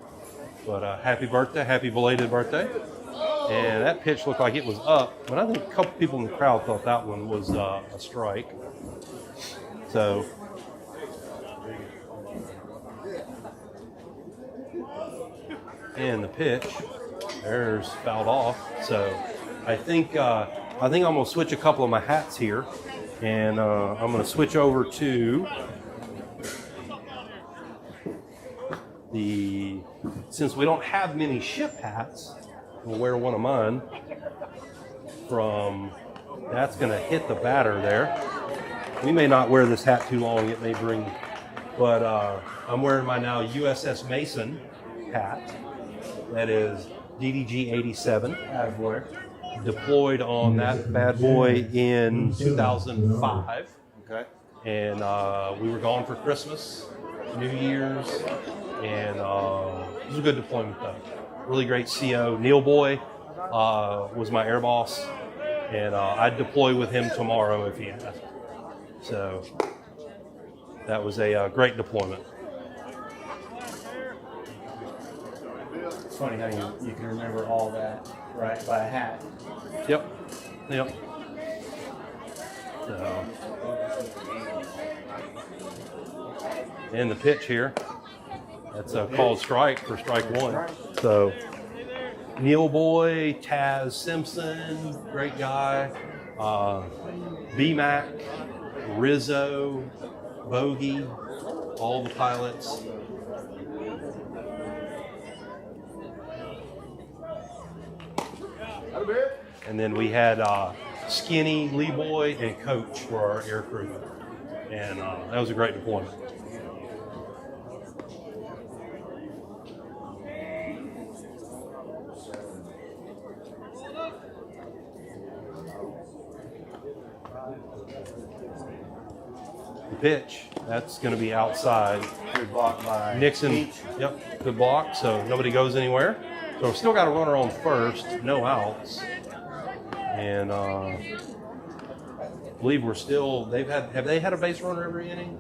But happy birthday, happy belated birthday. And that pitch looked like it was up, but I think a couple people in the crowd thought that one was a strike. So, and the pitch, there's fouled off. So, I think I'm going to switch a couple of my hats here, and I'm going to switch over to since we don't have many ship hats, we'll wear one of mine that's going to hit the batter there. We may not wear this hat too long, it may bring, but I'm wearing my now USS Mason hat. That is DDG 87. Attaboy. Deployed on that bad boy in 2005. Okay. And we were gone for Christmas, New Year's, and it was a good deployment though. Really great CO. Neil Boy was my air boss, and I'd deploy with him tomorrow if he asked. So that was a great deployment. It's funny how you can remember all that right by a hat. Yep. So, and the pitch here, that's a called strike for strike one. So, Neil Boy, Taz Simpson, great guy, B-Mac, Rizzo, Bogey, all the pilots. And then we had Skinny, Lee Boy, and Coach for our air crew. And that was a great deployment. The pitch, that's going to be outside. Good block by Nixon, Peach. yep, good block, so nobody goes anywhere. So we've still got a runner on first, no outs. And I believe we're still, have they had a base runner every inning?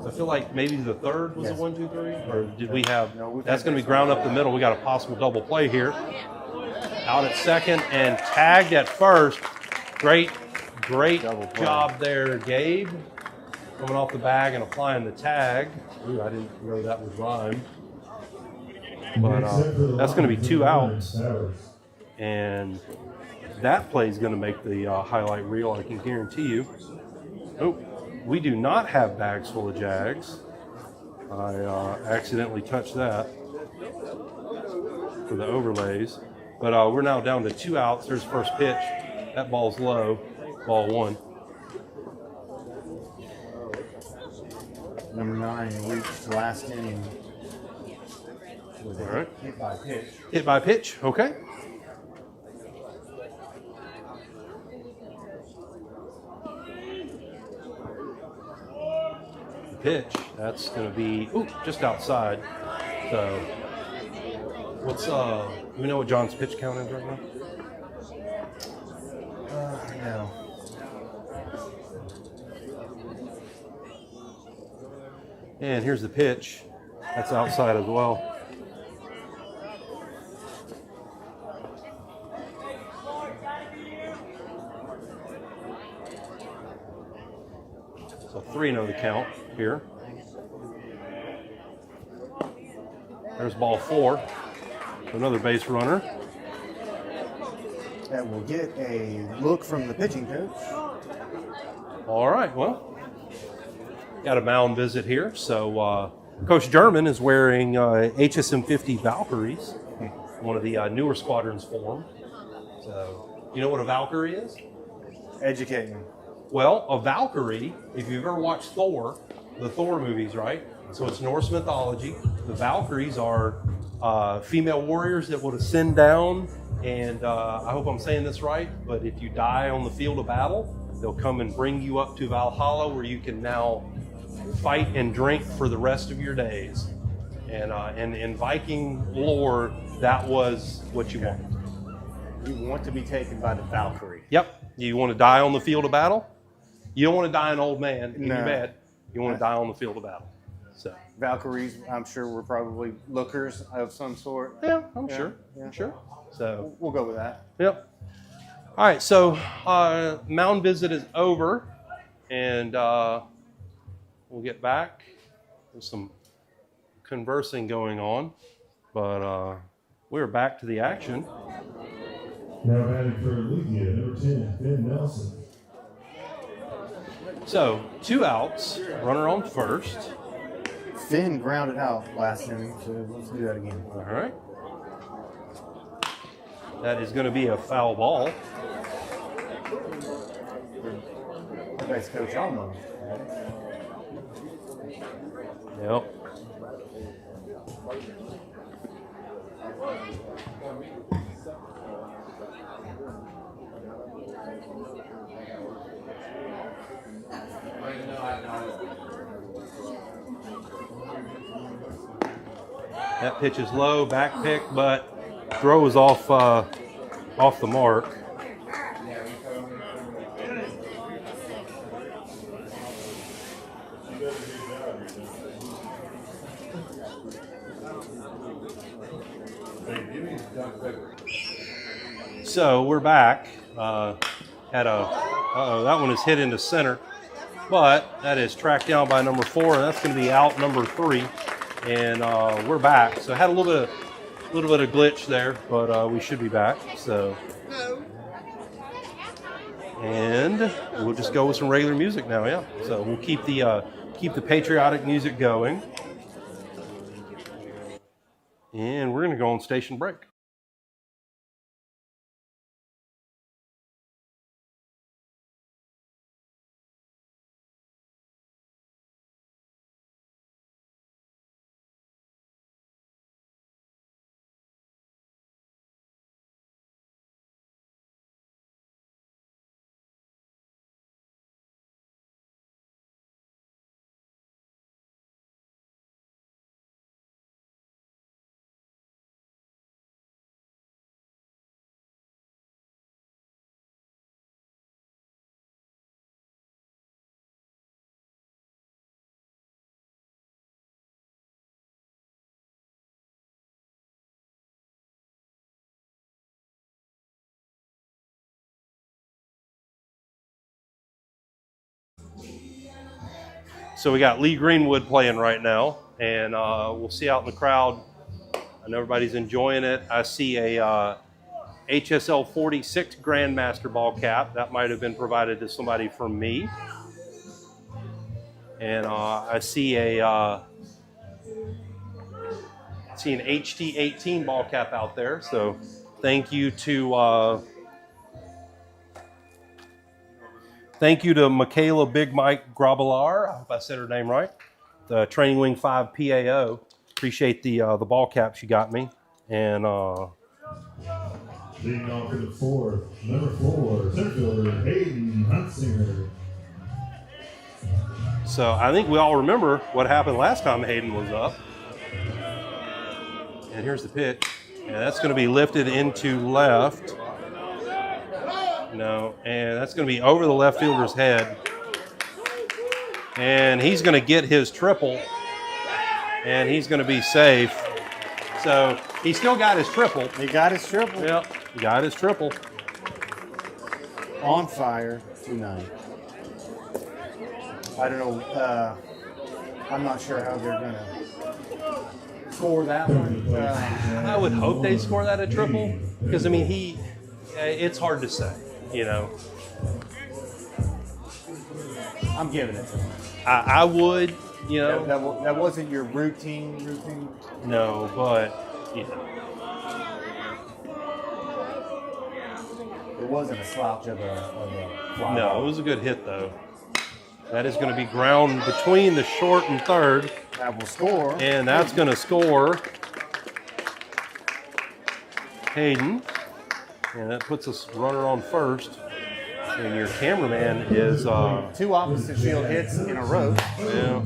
I feel like maybe the third was Yes. a 1, 2, 3, or did we have, No, we've that's had going to be base ground up the middle. We got a possible double play here. Out at second and tagged at first. Great Double play. job there, Gabe. Coming off the bag and applying the tag. Ooh, I didn't know that was rhyme. But that's going to be 2 outs. And that play is going to make the highlight reel, I can guarantee you. Oh, we do not have bags full of Jags. I accidentally touched that for the overlays. But we're now down to 2 outs. There's first pitch. That ball's low. Ball 1. Number 9 reached last inning with a All right. hit by pitch. Hit by pitch. Okay. Pitch. That's going to be just outside. So, what's do we know what John's pitch count is right now? No. And here's the pitch. That's outside as well. 3-0 the count here. There's ball 4. Another base runner. That will get a look from the pitching coach. All right, well, got a mound visit here. So Coach German is wearing HSM 50 Valkyries, one of the newer squadrons for him. So, you know what a Valkyrie is? Educate me. Well, a Valkyrie, if you've ever watched Thor, the Thor movies, right? So it's Norse mythology. The Valkyries are female warriors that would ascend down, and I hope I'm saying this right, but if you die on the field of battle, they'll come and bring you up to Valhalla, where you can now fight and drink for the rest of your days. And in Viking lore, that was what you wanted. You want to be taken by the Valkyrie. Yep. You want to die on the field of battle? You don't want to die an old man in your bed. You want to die on the field of battle. So Valkyries, I'm sure, were probably lookers of some sort. yeah, I'm sure. So We'll go with that. yep. All right. So mound visit is over, and we'll get back. There's some conversing going on, but we're back to the action. Now batting for Aletheia, number 10, Ben Nelson. So 2 outs, runner on first. Finn grounded out last inning, so let's do that again. All right. That is going to be a foul ball. Thanks, Coach Almo. Yep. That pitch is low, back pick, but throw is off the mark. So we're back. That one is hit into center, but that is tracked down by number 4, and that's going to be out number 3. And we're back. So had a little bit of glitch there, but we should be back. So, and we'll just go with some regular music now. Yeah. So we'll keep the patriotic music going, and we're going to go on station break. So we got Lee Greenwood playing right now, and we'll see out in the crowd. I know everybody's enjoying it. I see a HSL 46 Grandmaster ball cap. That might have been provided to somebody from me. And I see an HT 18 ball cap out there. So thank you to Michaela Big Mike Grabelar. I hope I said her name right. The Training Wing 5 PAO. Appreciate the ball cap she got me. And Leading off for the 4th, number 4, center fielder Hayden Huntsinger. so I think we all remember what happened last time Hayden was up. And here's the pitch. And that's going to be lifted into left. No, and that's going to be over the left fielder's head. And he's going to get his triple. And he's going to be safe. So he still got his triple. He got his triple. Yep, he got his triple. On fire, 2-9. I don't know. I'm not sure how they're going to score that one. I would hope they'd score that a triple because, I mean, it's hard to say, you know. I'm giving it to him. I would, you know. That wasn't your routine. No, but, you know. It wasn't a slouch of a fly No, ball. it was a good hit, though. That is going to be ground between the short and third, That will score. and that's going to score Hayden. And that puts us runner on first. And your cameraman is, Two opposite field hits in a row. yeah.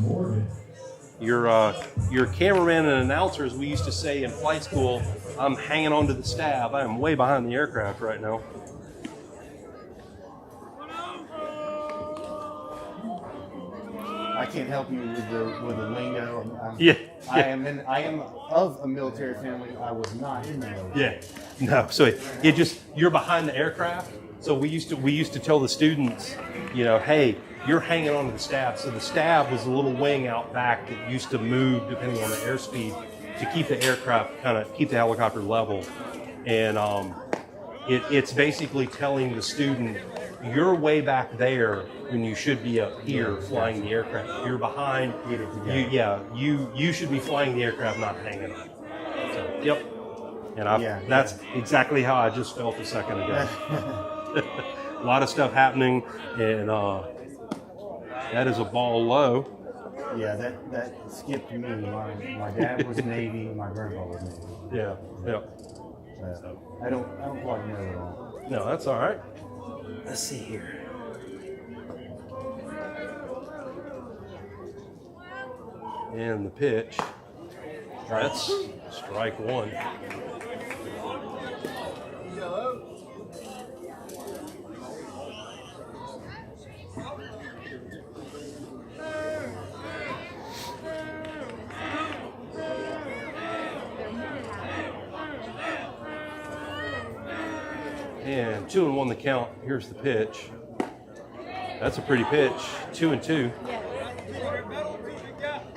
Your cameraman and announcer, as we used to say in flight school, I'm hanging on to the stab. I am way behind the aircraft right now. I can't help you with the lingo. Yeah. I am of a military family. I was not in the military. Yeah. No. So you're behind the aircraft. So we used to tell the students, you know, hey, you're hanging on to the stab. So the stab was a little wing out back that used to move depending on the airspeed to keep the aircraft keep the helicopter level. And it's basically telling the student you're way back there when you should be up here flying the aircraft. You're behind. You should be flying the aircraft, not hanging on. So, yep. And that's exactly how I just felt a second ago. A lot of stuff happening, and that is a ball low. Yeah, that skipped me. My dad was Navy. My grandpa was Navy. Yeah. I don't quite know it all. No, that's all right. Let's see here. And the pitch. That's strike one. And 2-1 the count. Here's the pitch. That's a pretty pitch. 2-2.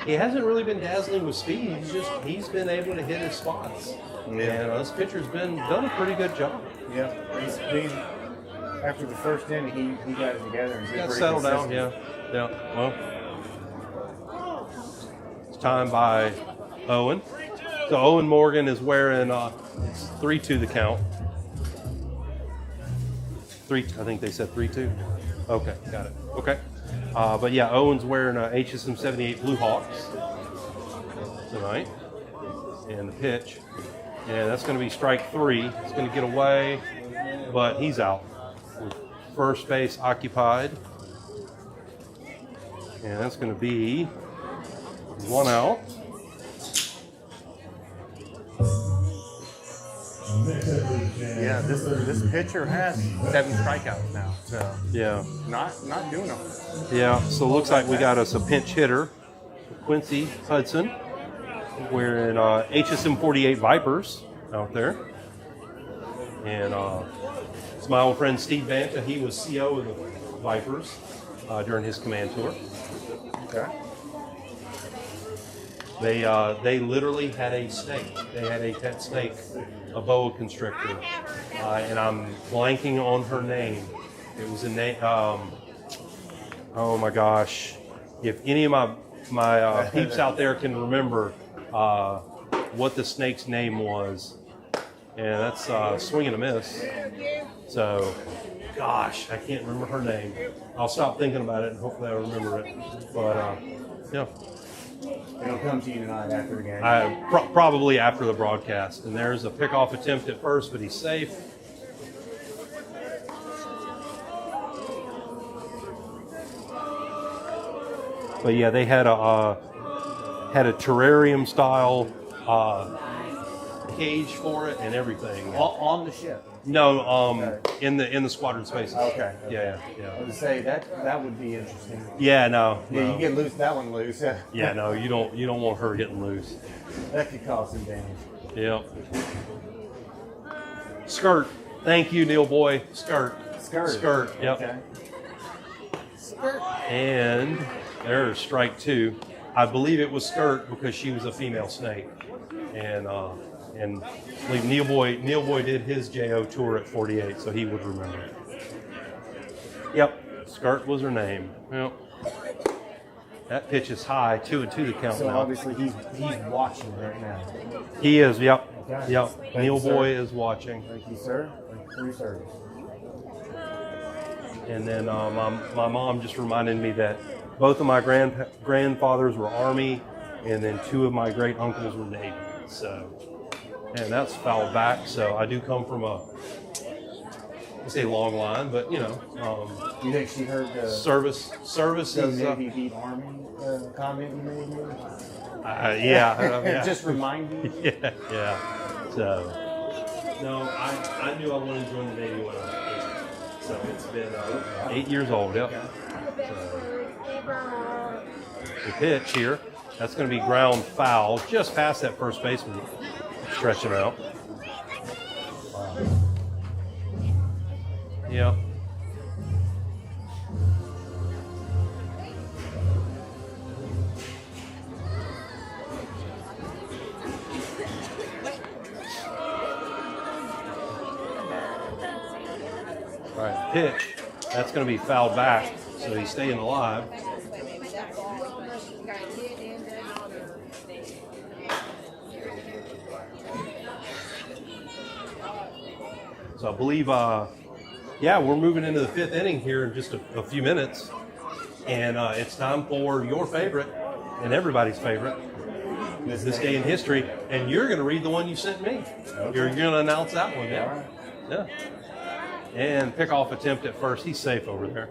He hasn't really been dazzling with speed. He's been able to hit his spots. And this pitcher's done a pretty good job. Yeah, he's after the first inning, he got it together and Got settled down. Yeah. Well, it's timed by Owen. So Owen Morgan is wearing it's 3-2 the count. I think they said 3-2. Okay, got it. Okay. But yeah, Owen's wearing HSM 78 Blue Hawks tonight. And the pitch. And that's going to be strike three. It's going to get away, but he's out. First base occupied. And that's going to be one out. Yeah, this pitcher has 7 strikeouts now. So Yeah. not doing them. Yeah. So it looks like we got us a pinch hitter, Quincy Hudson, wearing HSM 48 Vipers out there. And it's my old friend Steve Banta. He was CO of the Vipers during his command tour. Okay. They literally had a snake. They had a pet snake, a boa constrictor, and I'm blanking on her name. It was a name. Oh my gosh! If any of my peeps out there can remember what the snake's name was, and that's Swing and a Miss. So, gosh, I can't remember her name. I'll stop thinking about it and hopefully I'll remember it. But yeah. It'll come to you tonight after the game. Probably after the broadcast. And there's a pickoff attempt at first, but he's safe. But yeah, they had a terrarium style cage for it and everything. On the ship. No, in the squadron spaces. Okay. Yeah. I would say that would be interesting. Yeah, no. Yeah, you get that one loose. Yeah, no, you don't want her getting loose. That could cause some damage. Yep. Skirt. Thank you, Neil Boy. Skirt. Skirt. Skirt. Yep. Okay. Skirt. And There's strike 2. I believe it was skirt because she was a female snake. And I believe Neil Boy did his JO tour at 48, so he would remember. Yep, skirt was her name. Yep. That pitch is high, 2-2 the count So now. obviously he's watching right now. He is, yep. Okay. Yep. Thank Neil you, sir. Boy is watching. Thank you, sir. Thank you for your service. And then my mom just reminded me that both of my grandfathers were Army, and then 2 of my great uncles were Navy. So, and that's fouled back. So I do come from I say long line, but Do you think she heard the service is Navy beat Army comment you made here? yeah. Just remind you? yeah. So, no, I knew I wanted to join the Navy when I was 8. So it's been 8 years old, yep. So, the pitch here, that's going to be ground foul, just past that first baseman, stretching out. Yep. All right, pitch. That's going to be fouled back, so he's staying alive. So I believe, we're moving into the 5th inning here in just a few minutes. And it's time for your favorite and everybody's favorite this day in history. And you're going to read the one you sent me. Okay. You're going to announce that one, yeah. Yeah. And pickoff attempt at first. He's safe over there.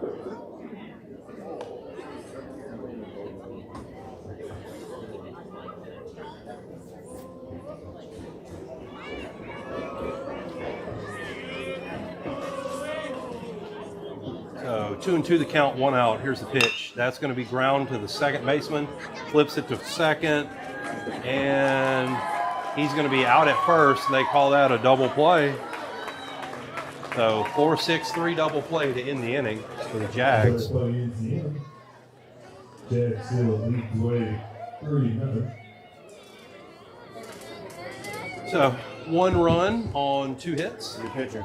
So 2-2 the count, 1 out. Here's the pitch. That's going to be ground to the second baseman. Flips it to second. And he's going to be out at first. They call that a double play. So 4-6-3 double play to end the inning for the Jags. Jags still lead the way 3-0. So 1 run on 2 hits. New pitcher.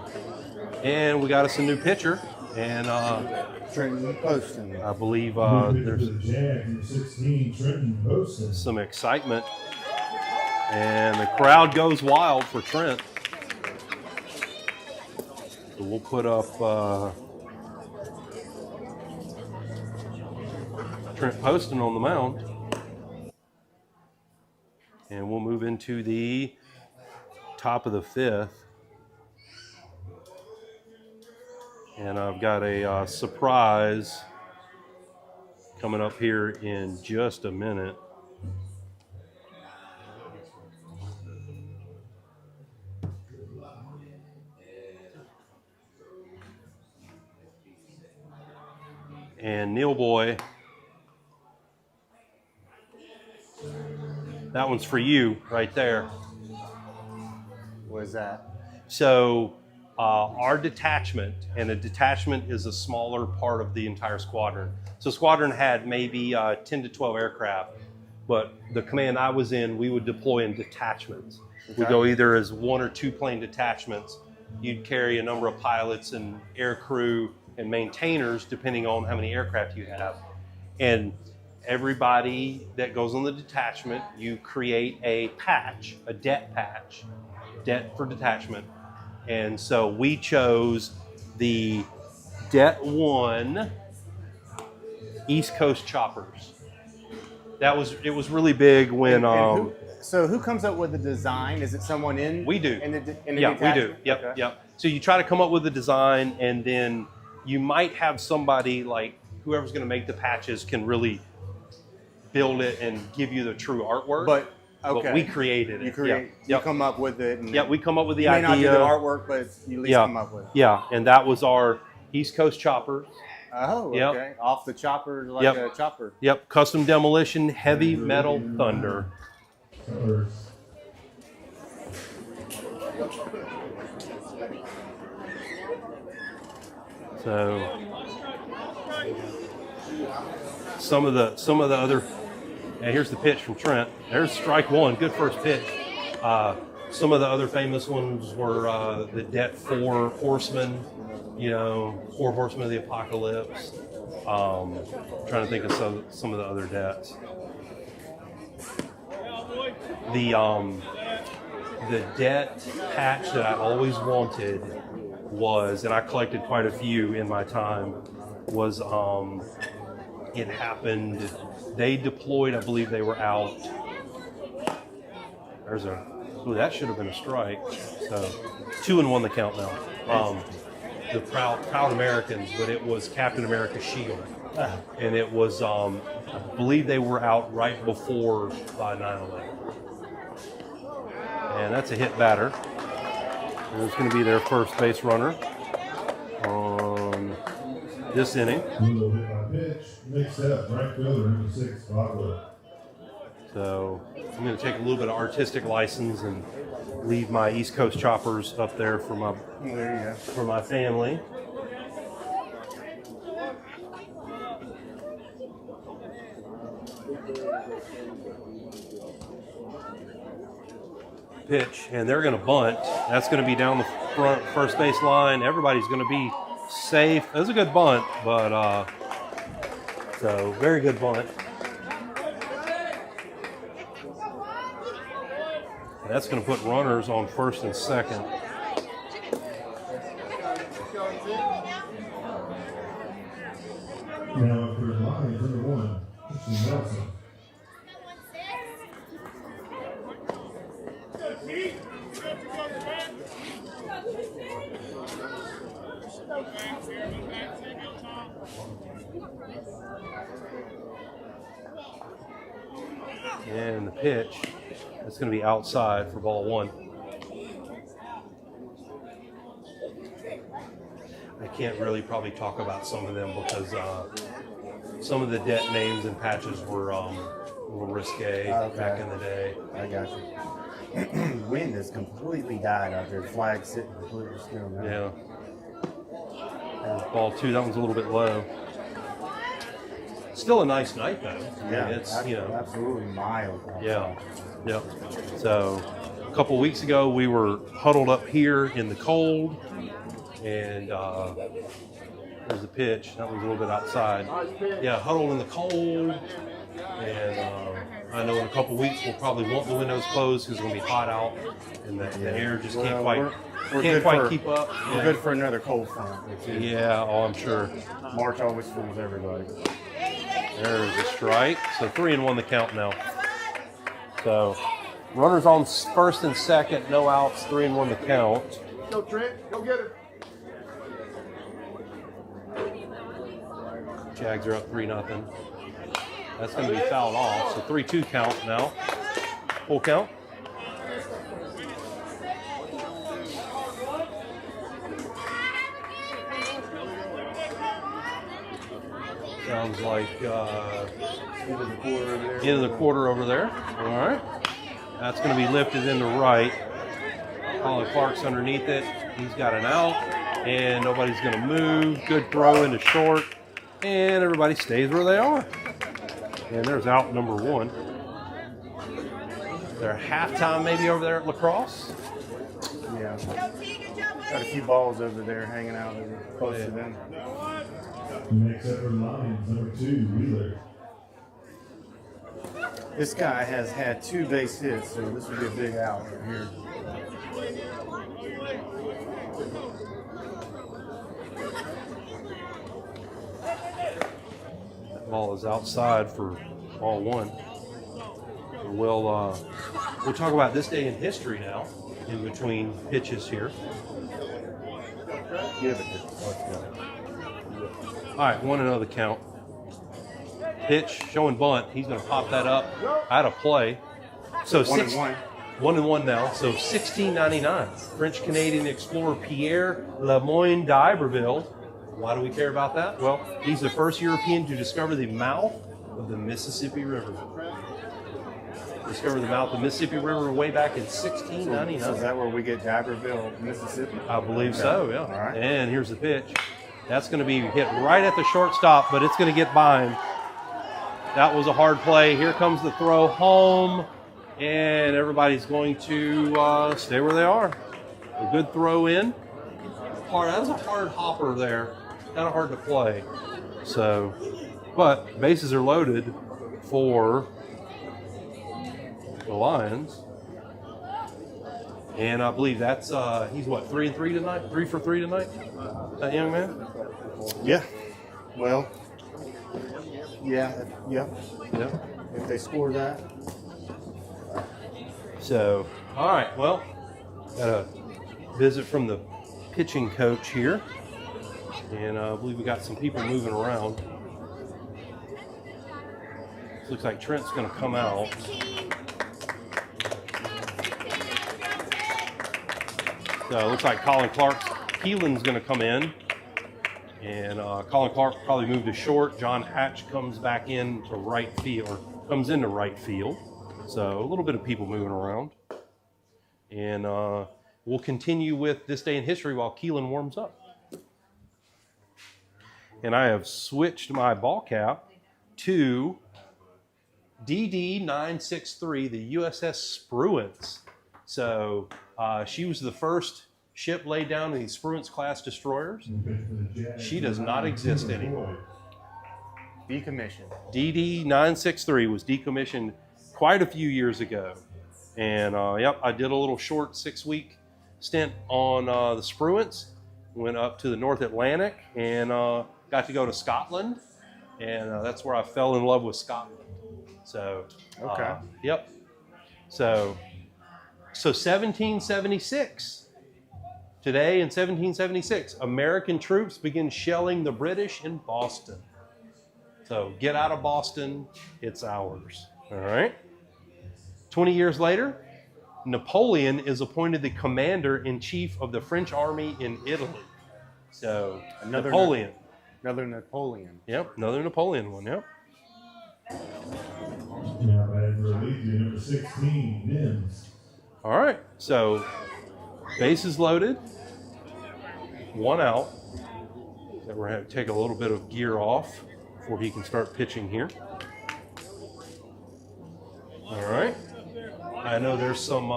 And we got us a new pitcher. And Trenton Poston. I believe there's some excitement. And the crowd goes wild for Trent. So we'll put up Trent Poston on the mound. And we'll move into the top of the 5th. And I've got a surprise coming up here in just a minute. And Neil Boy, that one's for you right there. What is that? So our detachment, and a detachment is a smaller part of the entire squadron. So squadron had maybe 10 to 12 aircraft, but the command I was in, we would deploy in detachments. Okay. We go either as 1 or 2 plane detachments. You'd carry a number of pilots and air crew and maintainers, depending on how many aircraft you have. And everybody that goes on the detachment, you create a patch, a det patch, det for detachment. And so we chose the Det 1 East Coast choppers. It was really big when So who comes up with the design? Is it someone in? We do. In the yeah, we do. detachment? Yep, Okay. yep. So you try to come up with the design, and then you might have somebody like whoever's going to make the patches can really build it and give you the true artwork. But okay, But we created it. You create. Yeah. You come up with it. And Yeah, we come up with the you may idea. not do the artwork, but you at least come up with it. Yeah, and that was our East Coast choppers. Oh, Yep. okay. Off the chopper, like Yep. a chopper. Yep, custom demolition, heavy metal thunder. So some of the other. And here's the pitch from Trent. There's strike one. Good first pitch. Some of the other famous ones were the Det 4 Horsemen. 4 Horsemen of the Apocalypse. Trying to think of some of the other debts. The debt patch that I always wanted was, and I collected quite a few in my time, was it happened, they deployed, I believe they were out. That should have been a strike. So 2-1 the count now. The Proud Americans, but it was Captain America's shield. And it was, I believe they were out right before 9/11. And that's a hit batter. And it's going to be their first base runner on this inning. Little hit by pitch, mixed up, right fielder, number 6, Bogler. So I'm going to take a little bit of artistic license and leave my East Coast choppers up there for my family. Pitch, and they're going to bunt. That's going to be down the front first base line. Everybody's going to be safe. That's a good bunt, but so very good bunt. That's going to put runners on first and second. Now for the Lions, number 1, Christian Nelson. And the pitch, it's going to be outside for ball 1. I can't really probably talk about some of them because some of the debt names and patches were a little risque back in the day. I got you. Wind has completely died out there. Flag sitting completely still now. Yeah. There's ball 2. That one's a little bit low. Still a nice night, though. Yeah, it's absolutely mild. Yeah. Yep. So a couple weeks ago, we were huddled up here in the cold, and there's the pitch. That was a little bit outside. Yeah, huddled in the cold, and I know in a couple weeks we'll probably want the windows closed because it's going to be hot out, and the air just can't quite keep up. We're good for another cold front. Yeah, I'm sure. March always fools everybody. There's a strike. So 3-1 the count now. So runners on first and second, no outs, 3-1 the count. Go Trent, go get her. Jags are up 3-0. That's going to be fouled off. So 3-2 count now. Full count. Sounds like end of the quarter over there. All right. That's going to be lifted into right. Colin Clark's underneath it. He's got an out, and nobody's going to move. Good throw into short, and everybody stays where they are. And there's out number 1. They're halftime maybe over there at lacrosse. Yeah. Got a few balls over there hanging out close to them. Next up for the Lions, number 2, Wheeler. This guy has had 2 base hits, so this would be a big out right here. That ball is outside for ball 1. We'll talk about this day in history now, in between pitches here. Give it to us. Let's go. All right, 1-0 the count. Pitch, showing bunt. He's going to pop that up out of play. So 1-1 now. So 1699. French-Canadian explorer Pierre Lemoyne d'Iberville. Why do we care about that? Well, he's the first European to discover the mouth of the Mississippi River. Discovered the mouth of the Mississippi River way back in 1699. So is that where we get D'Iberville, Mississippi? I believe so, yeah. All right. And here's the pitch. That's going to be hit right at the shortstop, but it's going to get by him. That was a hard play. Here comes the throw home, and everybody's going to stay where they are. A good throw in. That was a hard hopper there. Kind of hard to play. So, but bases are loaded for the Lions. And I believe that's, he's what, 3 and 3 tonight? 3 for 3 tonight? That young man? Yeah. Well, yeah. Yeah. If they score that. So, all right, well, got a visit from the pitching coach here. And I believe we got some people moving around. Looks like Trent's going to come out. So it looks like Colin Keelan's going to come in. And Colin Clark probably moved to short. John Hatch comes back in to right field, or comes into right field. So a little bit of people moving around. And we'll continue with This Day in History while Keelan warms up. And I have switched my ball cap to DD-963, the USS Spruance. So she was the first ship laid down in these Spruance class destroyers. She does not exist anymore. Decommissioned. DD-963 was decommissioned quite a few years ago. And yep, I did a little short 6-week stint on the Spruance. Went up to the North Atlantic and got to go to Scotland. And that's where I fell in love with Scotland. So, okay. Yep. So 1776. Today in 1776, American troops begin shelling the British in Boston. So get out of Boston, it's ours. All right. 20 years later, Napoleon is appointed the commander-in-chief of the French army in Italy. So Napoleon. Another Napoleon. Yep, another Napoleon one, yep. Now batting for Aletheia, number 16, Mims. All right, so bases loaded, 1 out. So we're going to take a little bit of gear off before he can start pitching here. All right. I know there's some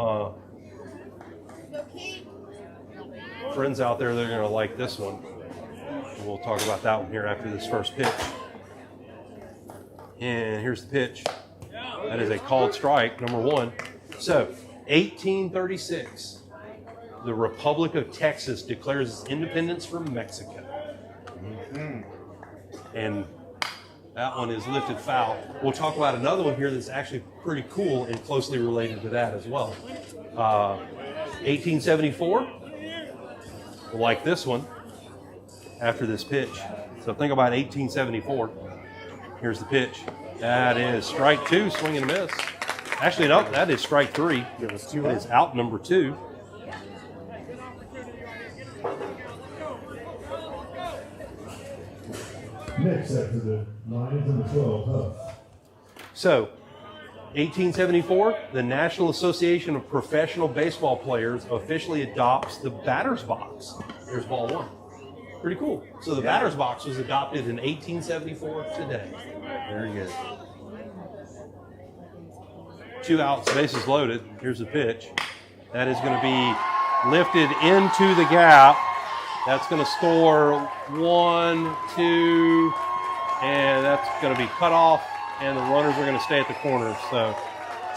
friends out there that are going to like this one. We'll talk about that one here after this first pitch. And here's the pitch. That is a called strike, number 1. So, 1836, the Republic of Texas declares its independence from Mexico. And that one is lifted foul. We'll talk about another one here that's actually pretty cool and closely related to that as well. 1874, we'll like this one after this pitch. So think about 1874. Here's the pitch. That is strike 2, swing and a miss. Actually, no, that is strike 3. It was 2 That is out number 2. Next after the Lions, number 12, Huff. So, 1874, the National Association of Professional Baseball Players officially adopts the batter's box. Here's ball 1. Pretty cool. So the batter's box was adopted in 1874 today. Very good. 2 outs, bases loaded. Here's the pitch. That is going to be lifted into the gap. That's going to score 1, 2, and that's going to be cut off, and the runners are going to stay at the corners. So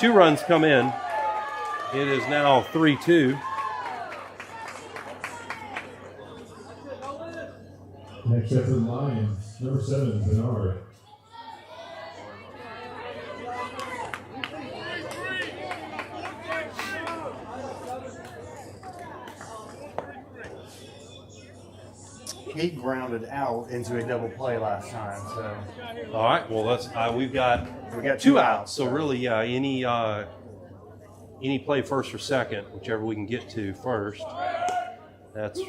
2 runs come in. It is now 3-2. Next after the Lions, number 7, Bernard. He grounded out into a double play last time. So All right. Well, let's. We've got 2 outs. So really, yeah, any play first or second, whichever we can get to first. That's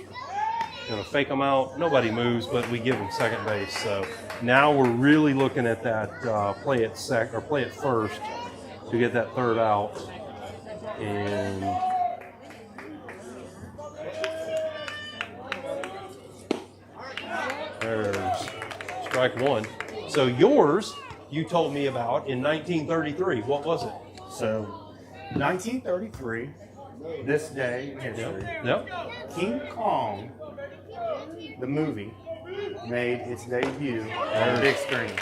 going to fake them out. Nobody moves, but we give them second base. So now we're really looking at that play at first to get that 3rd out. And there's strike 1. So yours you told me about in 1933. What was it? So, 1933, this day in history, Yep. King Kong, the movie, made its debut on the big screen.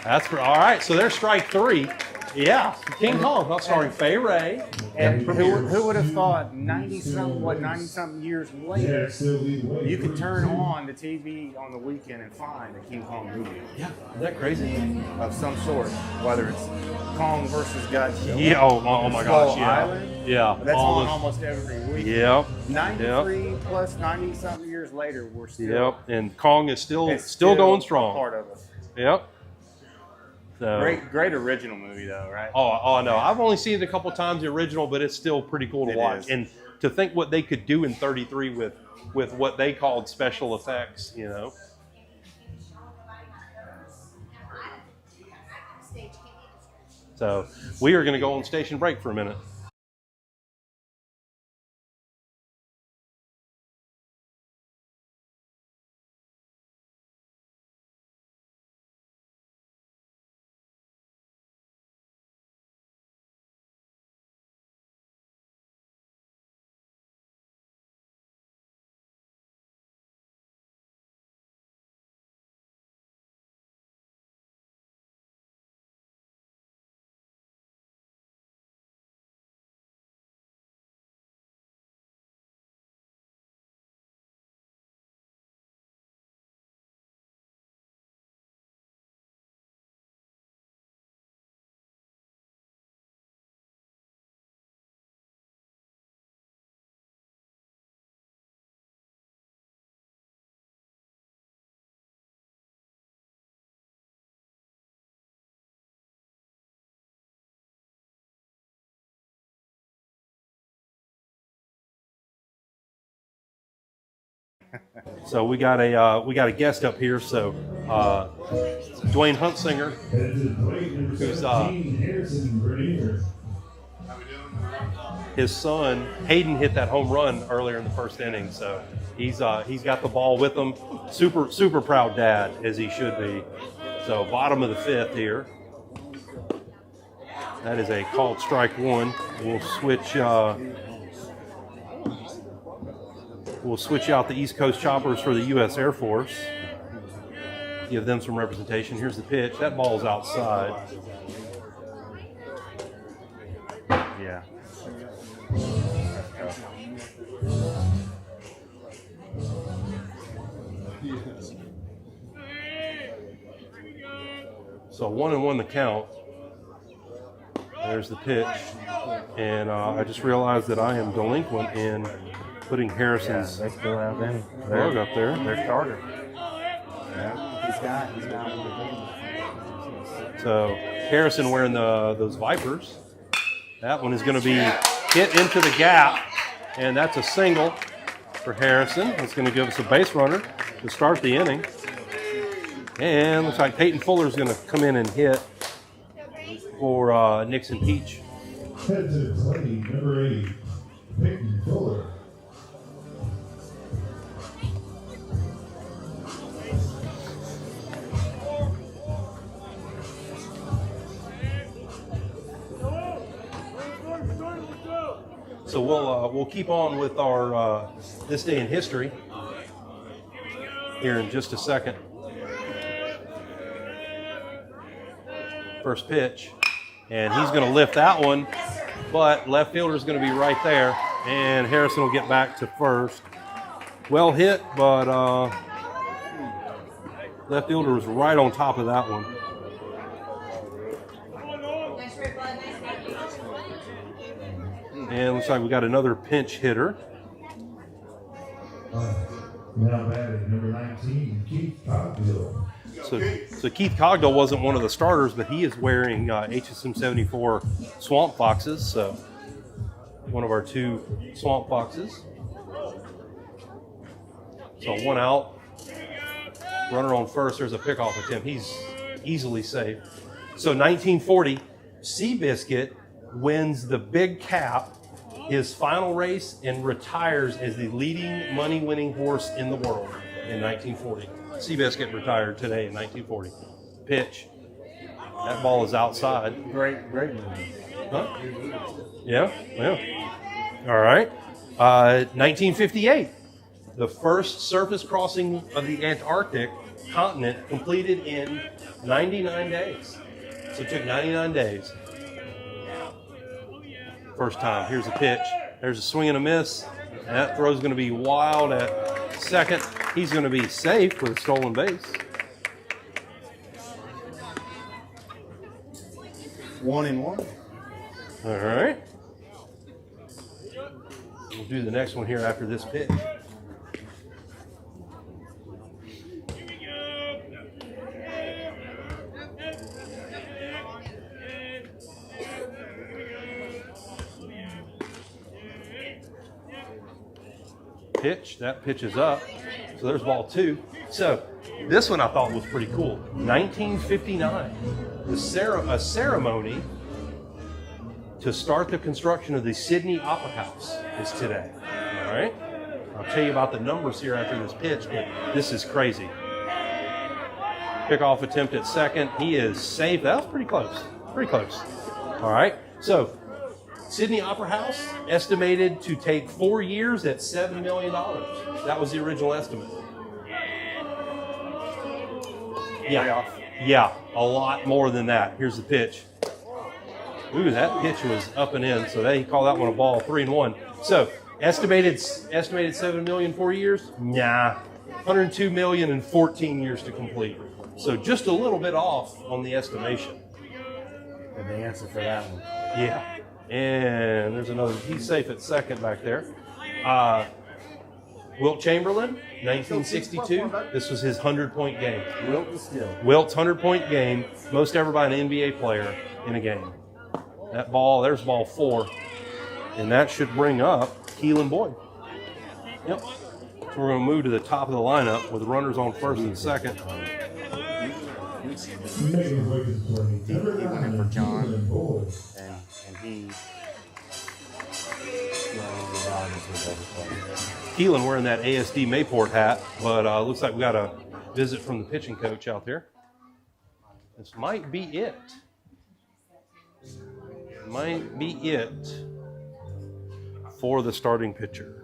That's for all right. So there's strike three. Yeah, King Kong, not starring Fay Ray. And who would have thought 90-something years later, you could turn on the TV on the weekend and find a King Kong movie Yeah, isn't that crazy? of some sort, whether it's Kong versus Godzilla. Yeah. Oh my gosh. Skull Yeah. Island. Yeah. That's on almost every week. Yep. 93 plus 90-something years later, we're still. Yep. And Kong is still it's going a strong. Part of us. Yep. So. Great original movie though, right? Oh no! I've only seen it a couple times, the original, but it's still pretty cool to It watch. is. And to think what they could do in '33 with what they called special effects, you know. So we are going to go on station break for a minute. So we got a guest up here. So Dwayne Huntsinger, who's his son Hayden hit that home run earlier in the first inning. So he's got the ball with him. Super proud dad, as he should be. So bottom of the fifth here. That is a called strike one. We'll switch out the East Coast choppers for the U.S. Air Force. Give them some representation. Here's the pitch. That ball's outside. Yeah. So 1-1 the count. There's the pitch. And I just realized that I am delinquent in putting Harrison's They still have them. log up there. Their starter. Yeah. He's got So Harrison wearing those Vipers. That one is going to be hit into the gap, and that's a single for Harrison. That's going to give us a base runner to start the inning. And looks like Peyton Fuller is going to come in and hit for Nixon Peach. Head to the plate, number 8, Peyton Fuller. So we'll keep on with our this day in history here in just a second. First pitch, and he's going to lift that one, but left fielder is going to be right there, and Harrison will get back to first. Well hit, but left fielder was right on top of that one. And looks like we got another pinch hitter. Now batting, number 19, Keith Cogdill. So Keith Cogdill wasn't one of the starters, but he is wearing HSM 74 Swamp Foxes. So one of our 2 Swamp Foxes. So 1 out. Runner on first. There's a pickoff attempt. He's easily safe. So 1940, Seabiscuit wins the Big Cap, his final race, and retires as the leading money-winning horse in the world in 1940. Seabiscuit retired today in 1940. Pitch. That ball is outside. Great move. Huh? Yeah. All right. 1958. The first surface crossing of the Antarctic continent completed in 99 days. So it took 99 days. First time. Here's a pitch. There's a swing and a miss. And that throw's going to be wild at second. He's going to be safe with a stolen base. 1-1. All right. We'll do the next one here after this pitch. Pitch. That pitch is up. So there's ball 2. So this one I thought was pretty cool. 1959. A ceremony to start the construction of the Sydney Opera House is today. All right? I'll tell you about the numbers here after this pitch, but this is crazy. Pickoff attempt at second. He is safe. That was pretty close. Pretty close. All right? So Sydney Opera House estimated to take 4 years at $7 million. That was the original estimate. Yeah, a lot more than that. Here's the pitch. Ooh, that pitch was up and in, so they call that one a ball. 3-1. So estimated $7 million 4 years? Nah, $102 million in 14 years to complete. So just a little bit off on the estimation. And the answer for that one. Yeah. And there's another. He's safe at second back there. Wilt Chamberlain, 1962. This was his 100-point game. Wilt's 100-point game, most ever by an NBA player in a game. That ball, there's ball 4. And that should bring up Keelan Boyd. Yep. So we're going to move to the top of the lineup with runners on first and second. Making his way to the plate. He went in for John, Keelan Boyd. and he. Keelan wearing that ASD Mayport hat, but looks like we got a visit from the pitching coach out there. This might be it. Might be it for the starting pitcher.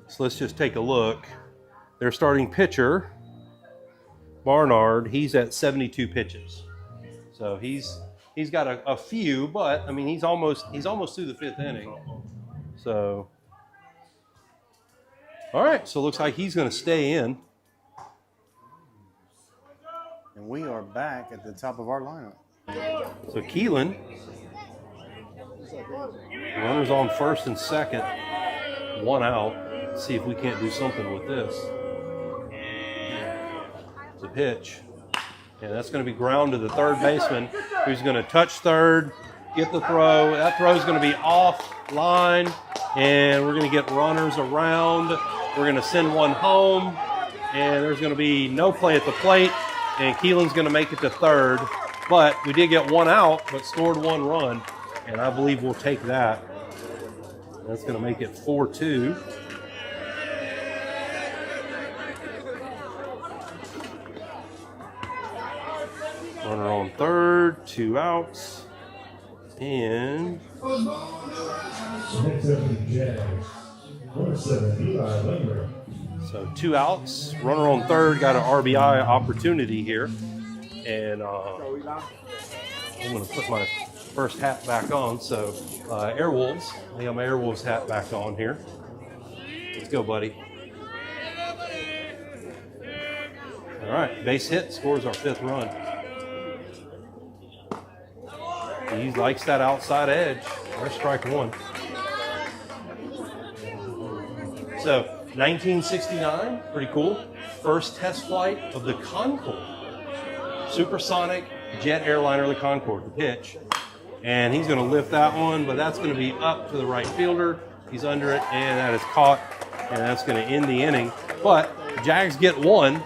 So let's just take a look. Their starting pitcher, Barnard, he's at 72 pitches. So he's got a few, but I mean he's almost through the 5th inning. So all right, so it looks like he's going to stay in. And we are back at the top of our lineup. So Keelan, runners on first and second, 1 out. Let's see if we can't do something with this. It's a pitch. And that's going to be ground to the third baseman, who's going to touch third, get the throw. That throw is going to be offline, and we're going to get runners around. We're going to send one home, and there's going to be no play at the plate, and Keelan's going to make it to third. But we did get 1 out, but scored 1 run, and I believe we'll take that. That's going to make it 4-2. Runner on third, 2 outs, and Next up is the Jags. Number 7, Eli Linger. so 2 outs. Runner on third got an RBI opportunity here, and I'm going to put my first hat back on. So Airwolves, I got my Airwolves hat back on here. Let's go, buddy. All right, base hit scores our 5th run. He likes that outside edge. There's strike 1. So 1969, pretty cool. First test flight of the Concorde. Supersonic jet airliner, the Concorde, the pitch. And he's going to lift that one, but that's going to be up to the right fielder. He's under it, and that is caught, and that's going to end the inning. But Jags get 1,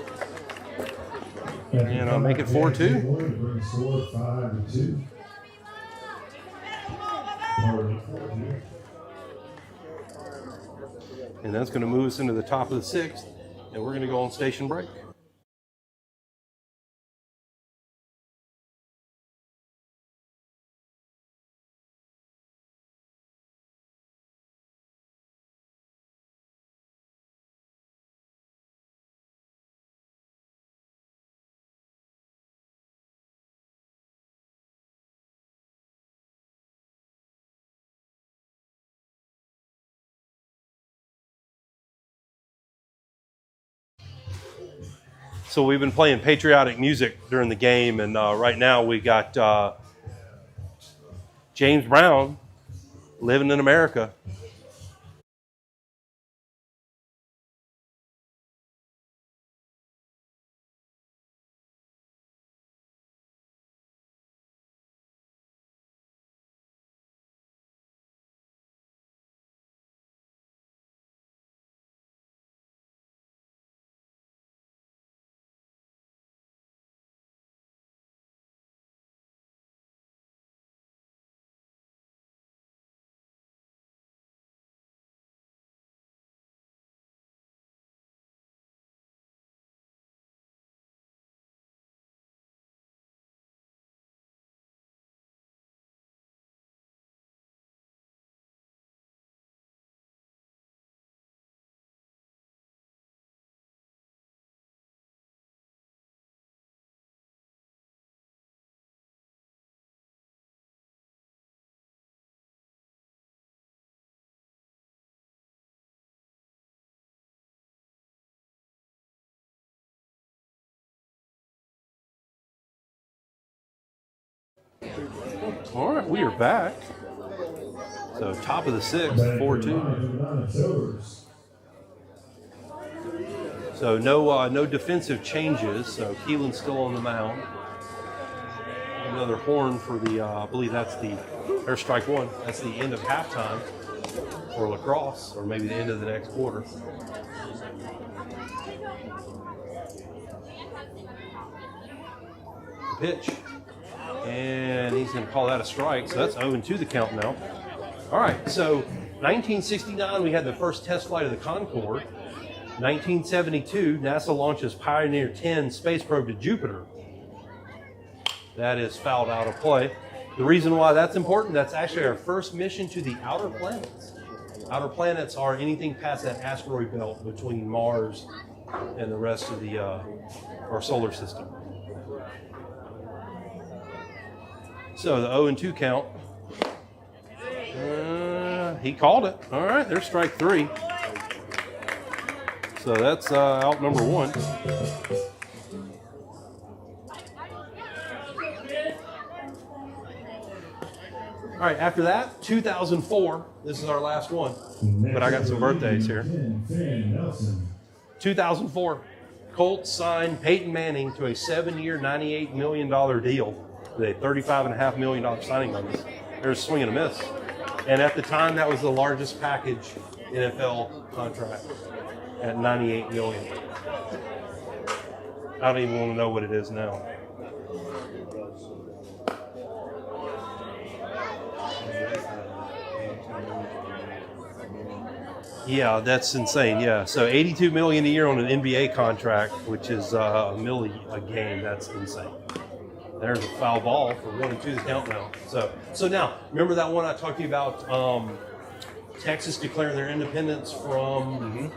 and I'll make it 4-2. And that's going to move us into the top of the sixth, and we're going to go on station break. So we've been playing patriotic music during the game, and right now we got James Brown, Living in America. All right, we are back. So top of the sixth, 4-2. So no defensive changes. So Keelan's still on the mound. Another horn for the, I believe that's there's strike one. That's the end of halftime for lacrosse, or maybe the end of the next quarter. Pitch. And he's going to call that a strike. So that's 0-2 the count now. All right, so 1969, we had the first test flight of the Concorde. 1972, NASA launches Pioneer 10 space probe to Jupiter. That is fouled out of play. The reason why that's important, that's actually our first mission to the outer planets. Outer planets are anything past that asteroid belt between Mars and the rest of our solar system. So the 0-2 count. He called it. All right, there's strike three. So that's out number one. All right, after that, 2004. This is our last one. But I got some birthdays here. 2004. Colts signed Peyton Manning to a 7-year, $98 million deal. The $35.5 million signing bonus. There's a swing and a miss. And at the time, that was the largest package NFL contract at $98 million. I don't even want to know what it is now. Yeah, that's insane. Yeah, so $82 million a year on an NBA contract, which is $1 million a game. That's insane. There's a foul ball for 1-2 the count now. So now, remember that one I talked to you about, Texas declaring their independence from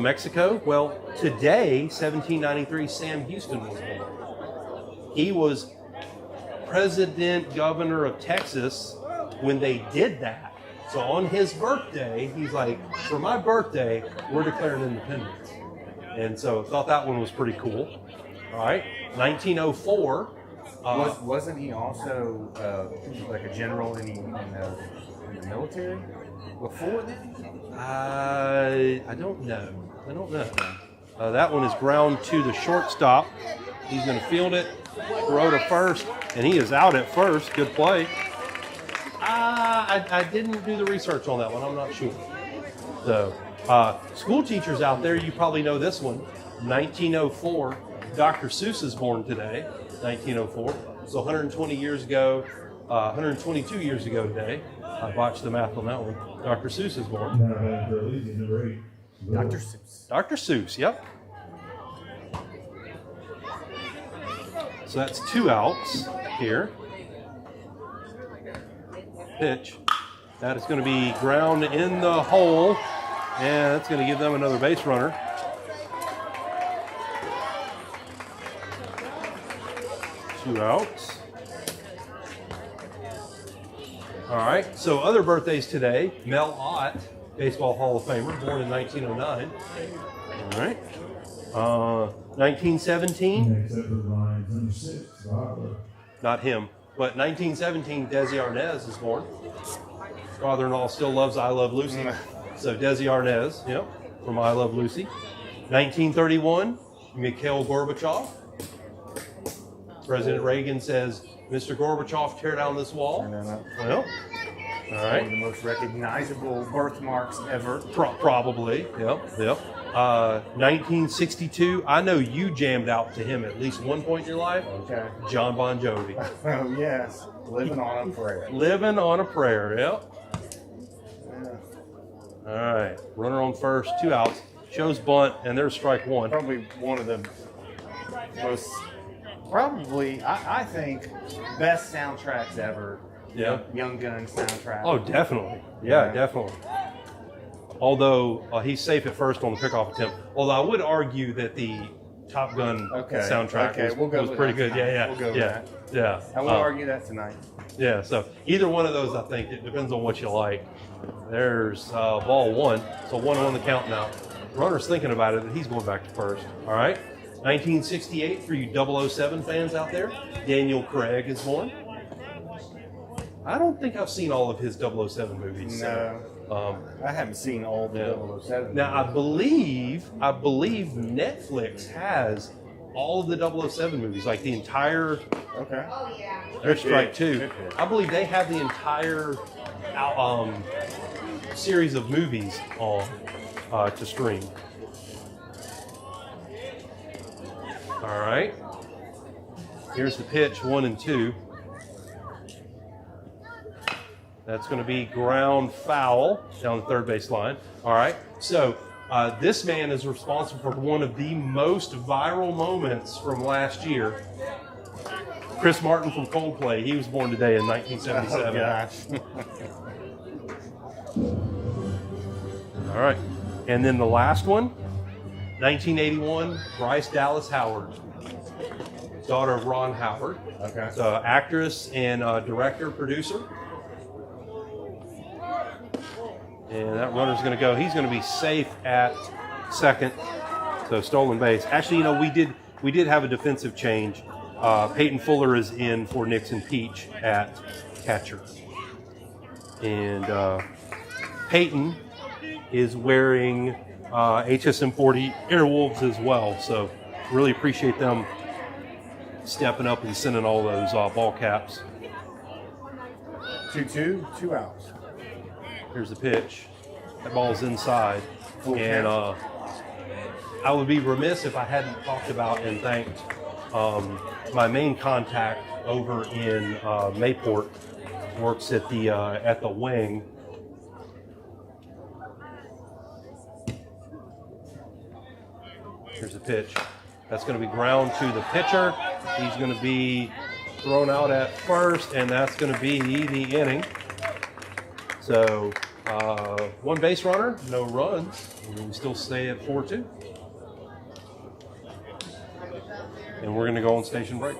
Mexico? Well, today, 1793, Sam Houston was born. He was president, governor of Texas when they did that. So on his birthday, he's like, for my birthday, we're declaring independence. And so I thought that one was pretty cool. All right, 1904. Wasn't he also like a general in the military before then? I don't know. That one is ground to the shortstop. He's going to field it, throw to first, and he is out at first. Good play. I didn't do the research on that one. I'm not sure. So, school teachers out there, you probably know this one. 1904. Dr. Seuss is born today, 1904. So 120 years ago, 122 years ago today. I botched the math on that one. Dr. Seuss is born. Now batting for Aletheia, number 8. Dr. Seuss. Dr. Seuss, yep. So that's 2 outs here. Pitch. That is going to be ground in the hole, and that's going to give them another base runner. Two outs. All right, so other birthdays today. Mel Ott, Baseball Hall of Famer, born in 1909. All right. 1917. Next up is line number 6, Bob. Not him, but 1917, Desi Arnaz is born. Father-in-law still loves I Love Lucy. So Desi Arnaz, yep, from I Love Lucy. 1931, Mikhail Gorbachev. President Reagan says, Mr. Gorbachev, tear down this wall. Well, all One of right. the most recognizable birthmarks ever. Probably, yep. 1962, I know you jammed out to him at least one point in your life. Okay. John Bon Jovi. Oh, yes. Living on a prayer. Living on a prayer, yep. Yeah. All right, runner on first, 2 outs. Shows bunt, and there's strike 1. Probably one of the most, I think, best soundtracks ever. Yeah. Young Guns soundtrack. Oh, definitely. Yeah, Yeah. definitely. Although he's safe at first on the pickoff attempt. Although I would argue that the Top Gun soundtrack we'll go was with pretty that good. tonight. Yeah. We'll go with yeah. that. Yeah. I won't argue that tonight. Yeah. So either one of those, I think, it depends on what you like. There's ball 1. So 1 on the count now. Runner's thinking about it, and he's going back to first. All right. 1968 for you 007 fans out there. Daniel Craig is born. I don't think I've seen all of his 007 movies. No. So, I haven't seen all the Yeah. 007. now I believe Netflix has all of the 007 movies, like the entire. Okay. There's strike 2. Good pick. I believe they have the entire series of movies on to stream. All right. Here's the pitch, 1 and 2. That's going to be ground foul down the third base line. All right. So this man is responsible for one of the most viral moments from last year. Chris Martin from Coldplay. He was born today in 1977. Oh, gosh. All right. And then the last one, 1981, Bryce Dallas Howard, daughter of Ron Howard. Okay. So actress and director, producer. And that runner's going to go. He's going to be safe at second. So stolen base. Actually, we did have a defensive change. Peyton Fuller is in for Nixon Peach at catcher. And Peyton is wearing HSM 40 Airwolves as well. So really appreciate them stepping up and sending all those ball caps. 2-2, 2 outs. Here's the pitch. That ball's inside. Full And count. I would be remiss if I hadn't talked about and thanked my main contact over in Mayport. Works at the wing. Here's the pitch. That's going to be ground to the pitcher. He's going to be thrown out at first, and that's going to be the inning. So, 1 base runner, no runs. And we still stay at 4-2. And we're going to go on station break.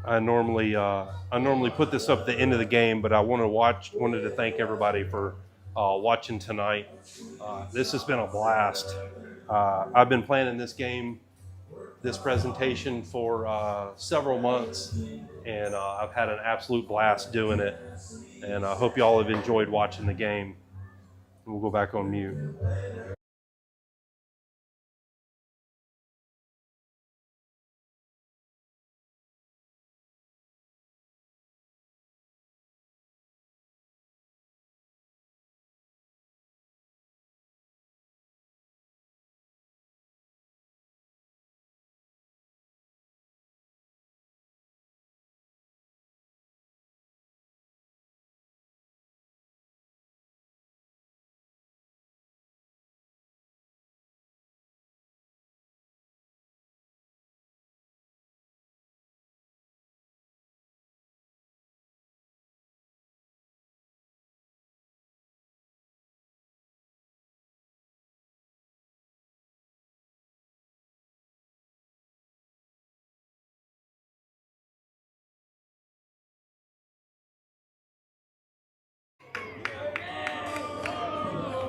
I normally put this up at the end of the game, but I wanted to thank everybody for watching tonight. This has been a blast. I've been planning this this presentation for several months, and I've had an absolute blast doing it. And I hope you all have enjoyed watching the game. We'll go back on mute.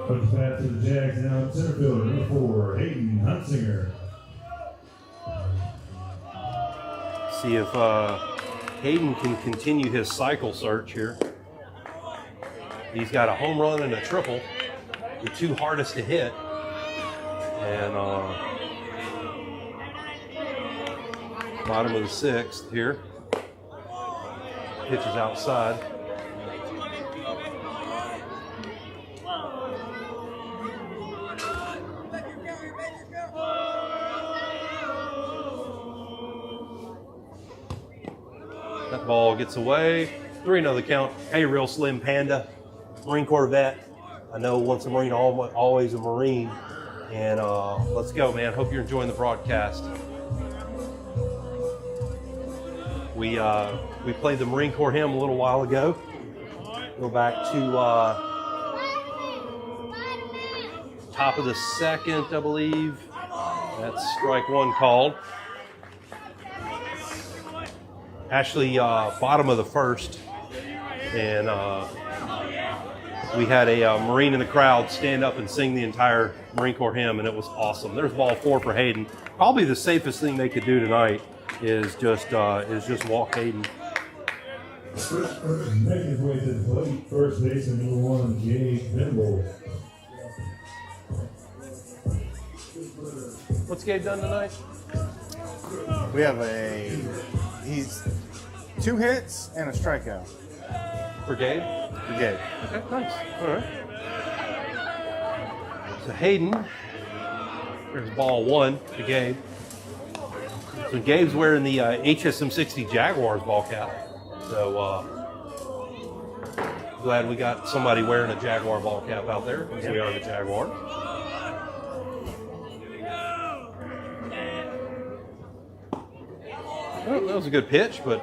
Puts the pass to the Jags now. Center fielder, number 4, Hayden Hunsinger. See if Hayden can continue his cycle search here. He's got a home run and a triple, the two hardest to hit. And bottom of the 6th here. Pitch is outside. That ball gets away. 3-0 the count. Hey, real slim panda, Marine Corps vet. I know once a Marine, always a Marine. And let's go, man. Hope you're enjoying the broadcast. We played the Marine Corps hymn a little while ago. Go back to top of the 2nd, I believe. That's strike 1 called. Actually, bottom of the 1st, and we had a Marine in the crowd stand up and sing the entire Marine Corps hymn, and it was awesome. There's ball 4 for Hayden. Probably the safest thing they could do tonight is just walk Hayden. Making his way to the plate, first baseman number 1, Gabe Bimble. What's Gabe done tonight? We have he's 2 hits and a strikeout. For Gabe? For Gabe. Okay, nice. All right. So Hayden, there's ball 1 to Gabe. So Gabe's wearing the HSM 60 Jaguars ball cap. So glad we got somebody wearing a Jaguar ball cap out there, because we are the Jaguars. Well, that was a good pitch, but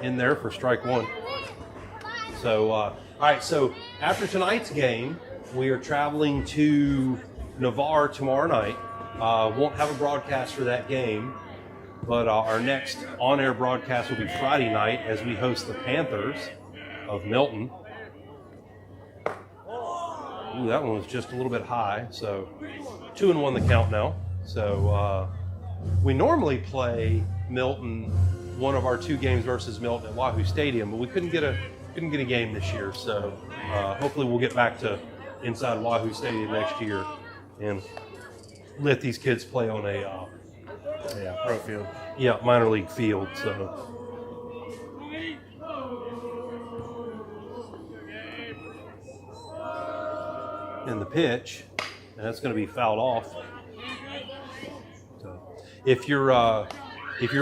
in there for strike 1. So, all right, so after tonight's game, we are traveling to Navarre tomorrow night. Won't have a broadcast for that game, but our next on-air broadcast will be Friday night as we host the Panthers of Milton. Ooh, that one was just a little bit high, so 2-1 the count now. So we normally play Milton, one of our 2 games versus Milton at Wahoo Stadium, but we couldn't get a game this year. So hopefully we'll get back to inside Wahoo Stadium next year and let these kids play on a Pro field. Yeah, minor league field. So. And the pitch, and that's going to be fouled off. So, if you're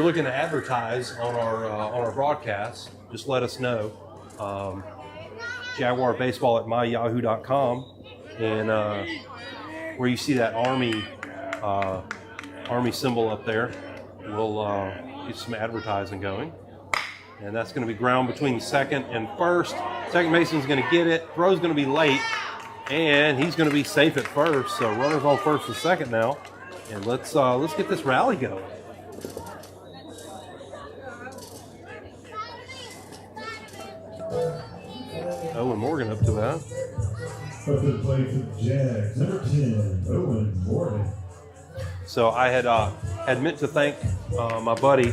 looking to advertise on our broadcast, just let us know. JaguarBaseball@myyahoo.com, and where you see that Army symbol up there, we'll get some advertising going. And that's going to be ground between 2nd and 1st. Second baseman's going to get it. Throw's going to be late, and he's going to be safe at 1st. So runners on 1st and 2nd now. And let's get this rally going. Owen Morgan up to that. Up to the plate for the Jags, number 10, Owen Morgan. So I had meant to thank my buddy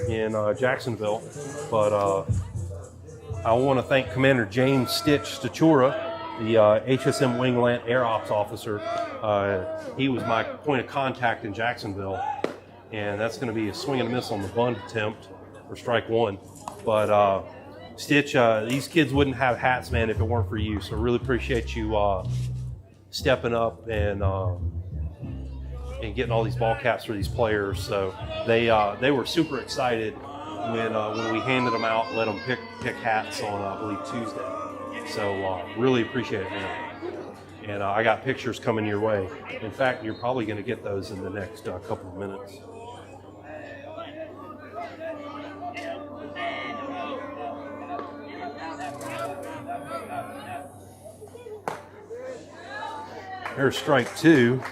in Jacksonville, but I want to thank Commander James Stitch Statura, the HSM Wingland Air Ops officer. He was my point of contact in Jacksonville, and that's going to be a swing and a miss on the bunt attempt for strike one. But Stitch, these kids wouldn't have hats, man, if it weren't for you. So really appreciate you stepping up and getting all these ball caps for these players. So they were super excited when we handed them out and let them pick hats on, I believe, Tuesday. So really appreciate it, man. And I got pictures coming your way. In fact, you're probably going to get those in the next couple of minutes. There's strike two.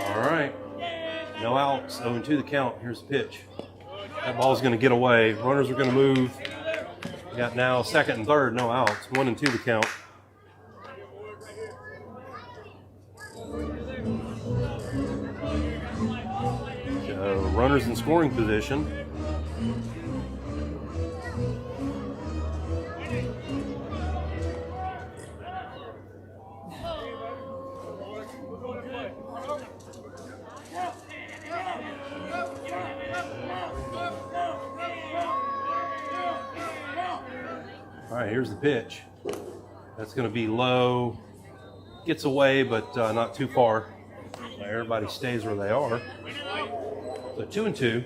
All right, no outs, 0-2 the count. Here's the pitch. That ball's going to get away. Runners are going to move. We got now second and third, no outs, 1-2 the count. So runners in scoring position. All right, here's the pitch. That's going to be low. Gets away, but not too far. Everybody stays where they are. So 2-2.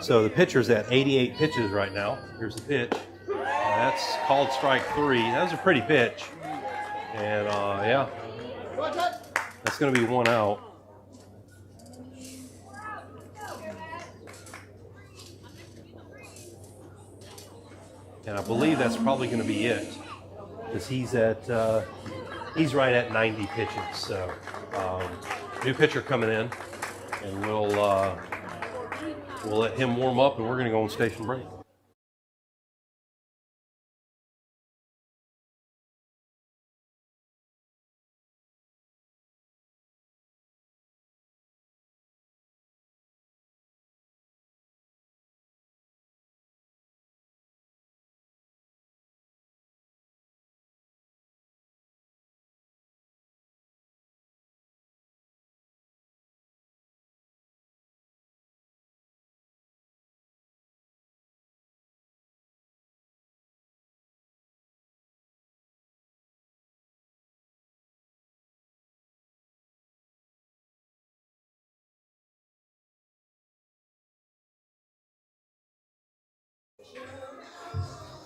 So the pitcher's at 88 pitches right now. Here's the pitch. That's called strike three. That was a pretty pitch. And yeah, that's going to be one out. And I believe that's probably going to be it, because he's right at 90 pitches. So new pitcher coming in, and we'll let him warm up, and we're going to go on station break.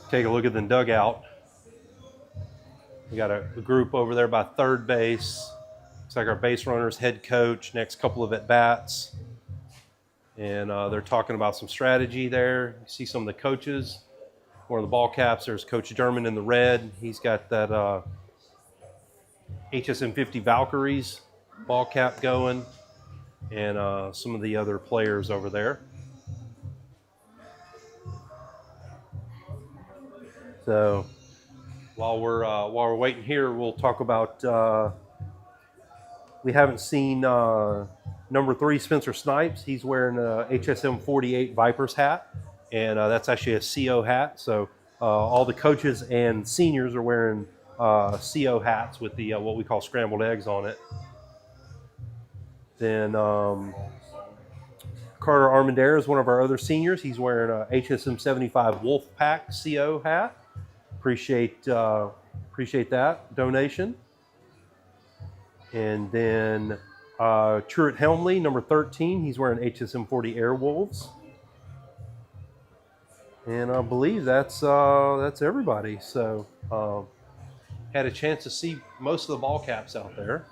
Take a look at the dugout. We got a group over there by third base. Looks like our base runner's head coach, next couple of at-bats. And they're talking about some strategy there. You see some of the coaches. One of the ball caps, there's Coach Derman in the red. He's got that HSM 50 Valkyries ball cap going. And some of the other players over there. So while we're waiting here, we'll talk about. We haven't seen number 3 Spencer Snipes. He's wearing a HSM 48 Vipers hat, and that's actually a CO hat. So all the coaches and seniors are wearing CO hats with the what we call scrambled eggs on it. Then Carter Armendariz is one of our other seniors. He's wearing a HSM 75 Wolfpack CO hat. Appreciate that donation. And then Truett Helmley, number 13, he's wearing HSM 40 Airwolves. And I believe that's everybody. So had a chance to see most of the ball caps out there.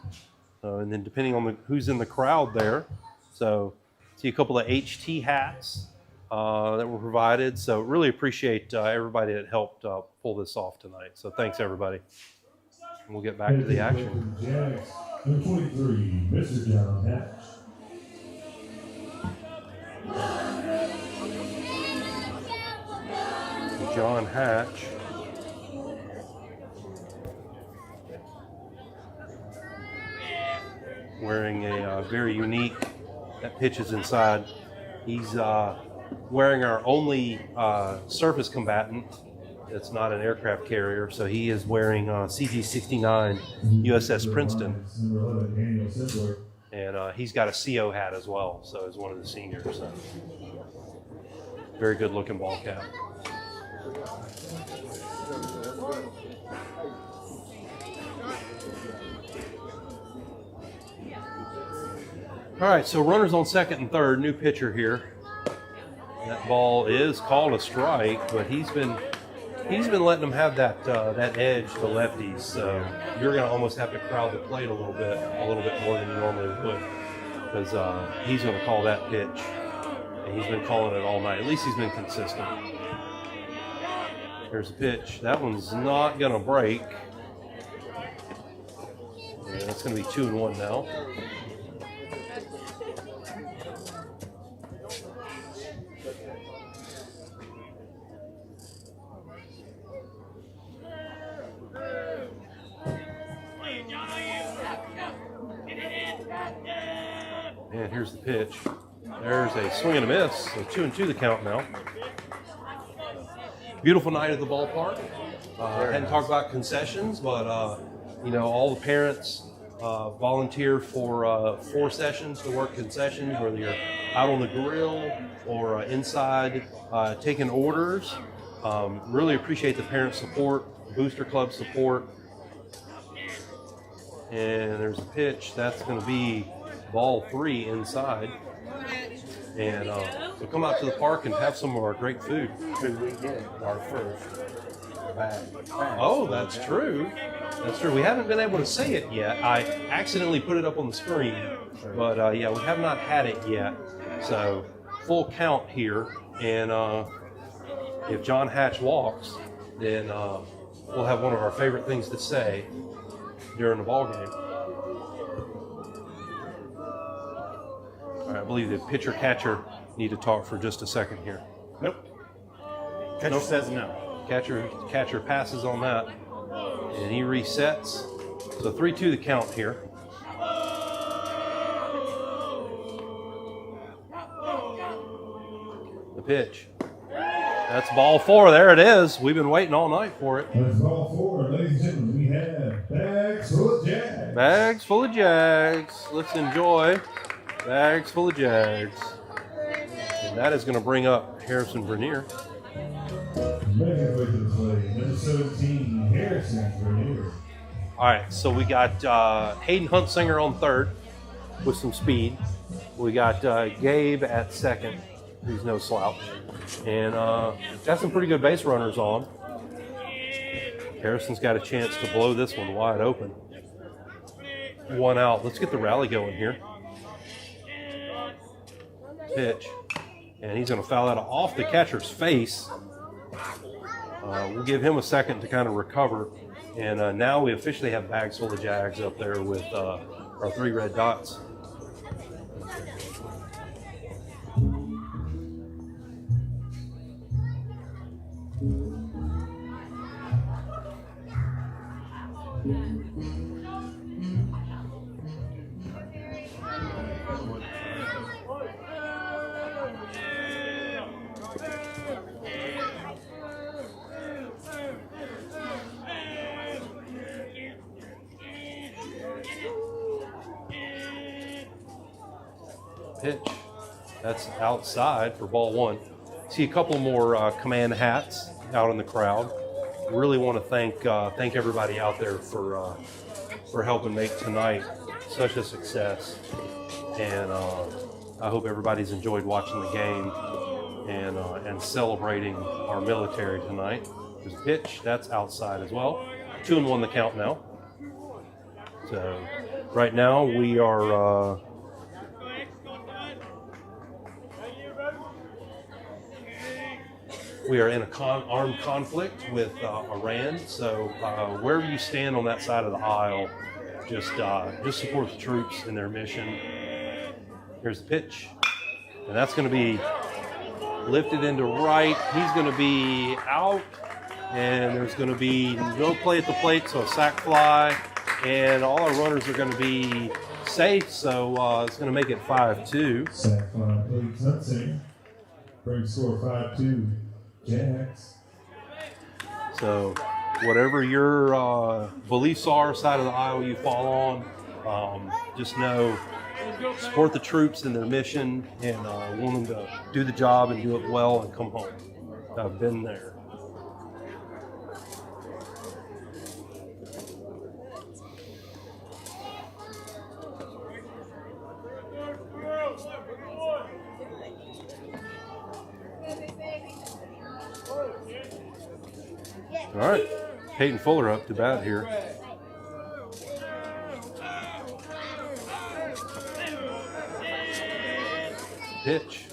And then depending on who's in the crowd there. So see a couple of HT hats. that were provided. So really appreciate everybody that helped pull this off tonight. So thanks, everybody. And we'll get back to the action. Jags, number 23, Mr. John Hatch. John Hatch. Wearing a very unique, that pitch is inside. He's wearing our only surface combatant. It's not an aircraft carrier, so he is wearing CG-69 USS Princeton. And he's got a CO hat as well, so he's one of the seniors. So. Very good looking ball cap. All right, so runners on second and third, new pitcher here. That ball is called a strike, but he's been letting them have that edge to lefties. So you're going to almost have to crowd the plate a little bit more than you normally would, because he's going to call that pitch, and he's been calling it all night. At least he's been consistent. There's a pitch. That one's not going to break. And that's going to be 2-1 now. And here's the pitch. There's a swing and a miss. So 2-2 the count now. Beautiful night at the ballpark. Hadn't talked about concessions, but all the parents volunteer for 4 sessions to work concessions, whether you're out on the grill or inside taking orders. Really appreciate the parent support, booster club support. And there's a pitch. That's going to be ball 3 inside. And so come out to the park and have some of our great food. Could we get our first bag? Oh, that's true. That's true. We haven't been able to say it yet. I accidentally put it up on the screen. But yeah, we have not had it yet. So full count here. And if John Hatch walks, then we'll have one of our favorite things to say during the ball game. All right, I believe the pitcher-catcher need to talk for just a second here. Nope. Catcher says no. Catcher passes on that, and he resets. So 3-2 the count here. The pitch. That's ball 4. There it is. We've been waiting all night for it. That's ball 4, ladies and gentlemen. We have bags full of Jags. Bags full of Jags. Let's enjoy bags full of Jags. And that is going to bring up Harrison Vernier. Making his way to the plate, number 17, Harrison Vernier. All right, so we got Hayden Huntsinger on third with some speed. We got Gabe at second, who's no slouch. And got some pretty good base runners on. Harrison's got a chance to blow this one wide open. 1 out. Let's get the rally going here. Pitch. And he's going to foul that off the catcher's face. We'll give him a second to kind of recover. And now we officially have bags full of Jags up there with our 3 red dots. Pitch. That's outside for ball 1. See a couple more command hats out in the crowd. Really want to thank everybody out there for helping make tonight such a success. And I hope everybody's enjoyed watching the game and celebrating our military tonight. There's a pitch. That's outside as well. 2-1 the count now. So right now we are We are in a armed conflict with Iran, so wherever you stand on that side of the aisle, just support the troops in their mission. Here's the pitch, and that's going to be lifted into right. He's going to be out, and there's going to be no play at the plate, so a sac fly, and all our runners are going to be safe, so it's going to make it 5-2. Sac fly, please, Hudson. Brings score 5-2, Jags. So whatever your beliefs are, side of the aisle you fall on, just know, support the troops in their mission, and want them to do the job and do it well and come home. I've been there. All right, Peyton Fuller up to bat here. Pitch.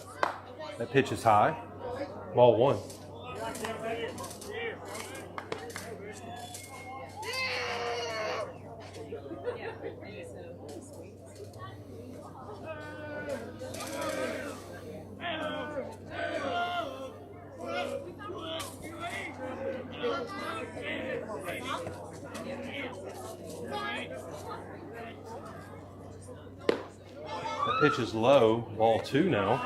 That pitch is high. Ball 1. That pitch is low. Ball 2 now.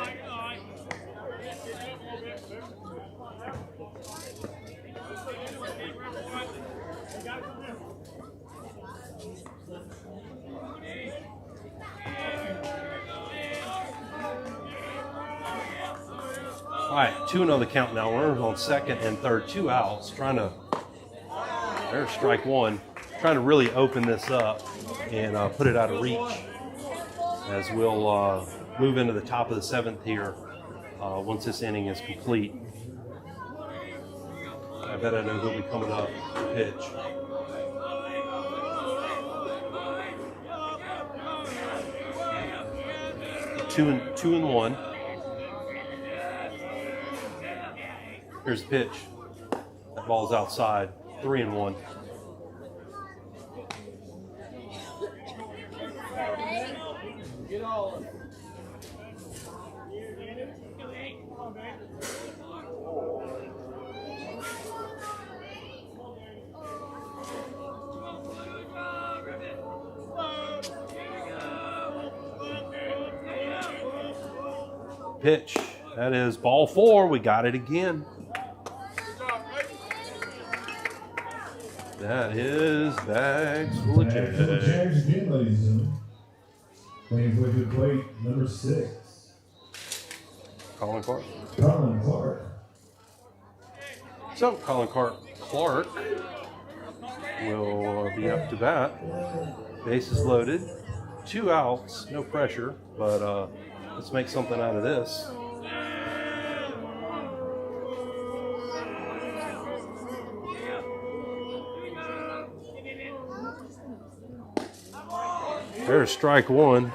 All right, 2-0 the count now. Runners on second and third, 2 outs. There's strike 1. Trying to really open this up and put it out of reach, as we'll move into the top of the 7th here once this inning is complete. I bet I know who'll be coming up to pitch. Two and 1. Here's the pitch. That ball's outside. 3-1. Pitch. That is ball 4. We got it again. That is bags full of Bags full of Jags. Jags again, ladies and gentlemen. Playing for the plate, number 6. Colin Clark. Colin Clark. So Colin Clark will be up to bat. Bases loaded. 2 outs. No pressure, but let's make something out of this. There's strike 1.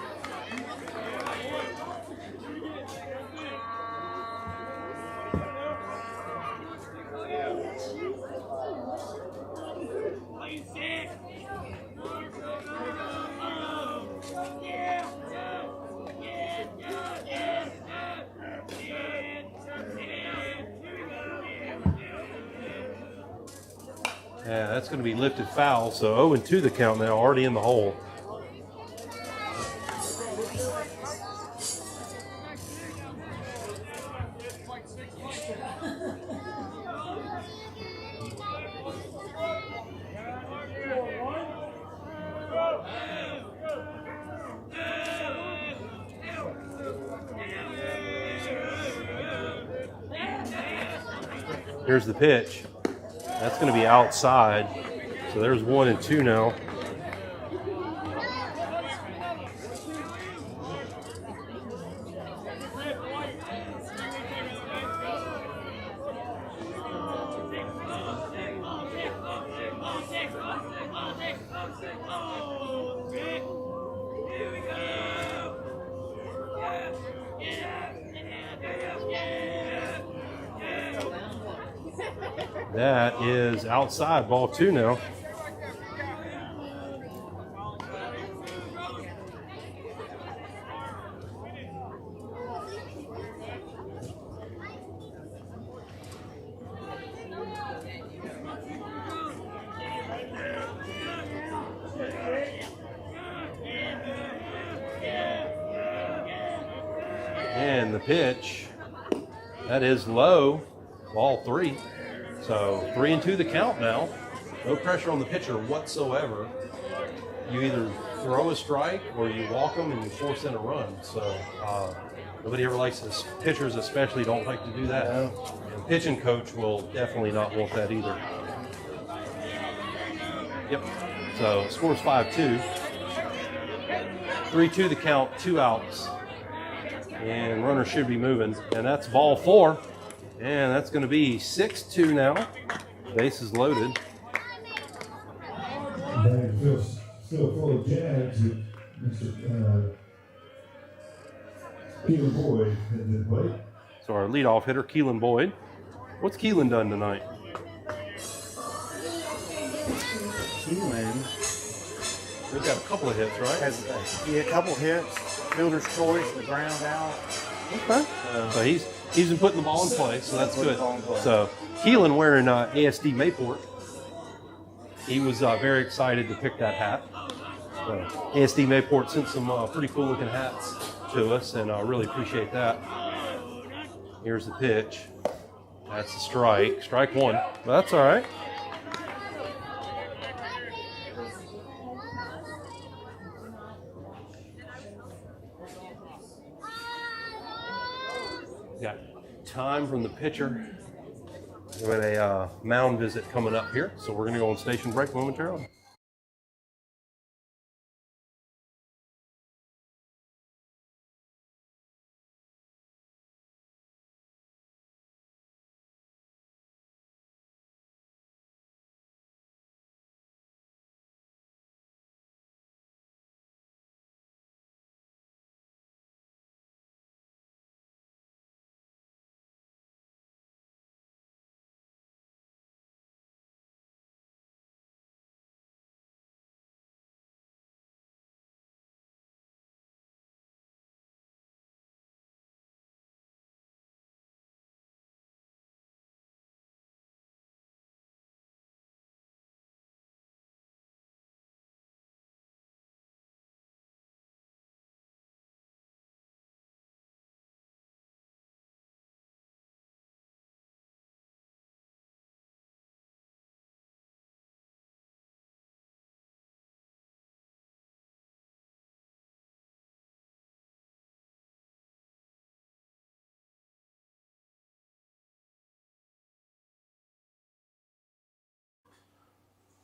Yeah, that's going to be lifted foul, so 0-2 the count now, already in the hole. Here's the pitch. That's going to be outside. So there's 1-2 now. That is outside, ball 2 now. And the pitch, that is low, ball 3. So 3-2 the count now. No pressure on the pitcher whatsoever. You either throw a strike or you walk them and you force in a run. So nobody ever likes this. Pitchers especially don't like to do that. And pitching coach will definitely not want that either. Yep. So scores 5-2. 3-2 the count, 2 outs. And runner should be moving. And that's ball 4. And that's going to be 6-2 now. Bases loaded. Bag still full of Jags with Mr. Peter Boyd at the plate. So our leadoff hitter, Keelan Boyd. What's Keelan done tonight? Keelan They've got a couple of hits, right? has a couple hits, fielder's choice, the ground out. Okay. So he's been putting the ball in play, so that's Putting good. the ball in play. So Keelan wearing ASD Mayport. He was very excited to pick that hat. ASD Mayport sent some pretty cool looking hats to us, and I really appreciate that. Here's the pitch. That's a strike. Strike 1. But that's all right. Got time from the pitcher. We have a mound visit coming up here, so we're going to go on station break momentarily.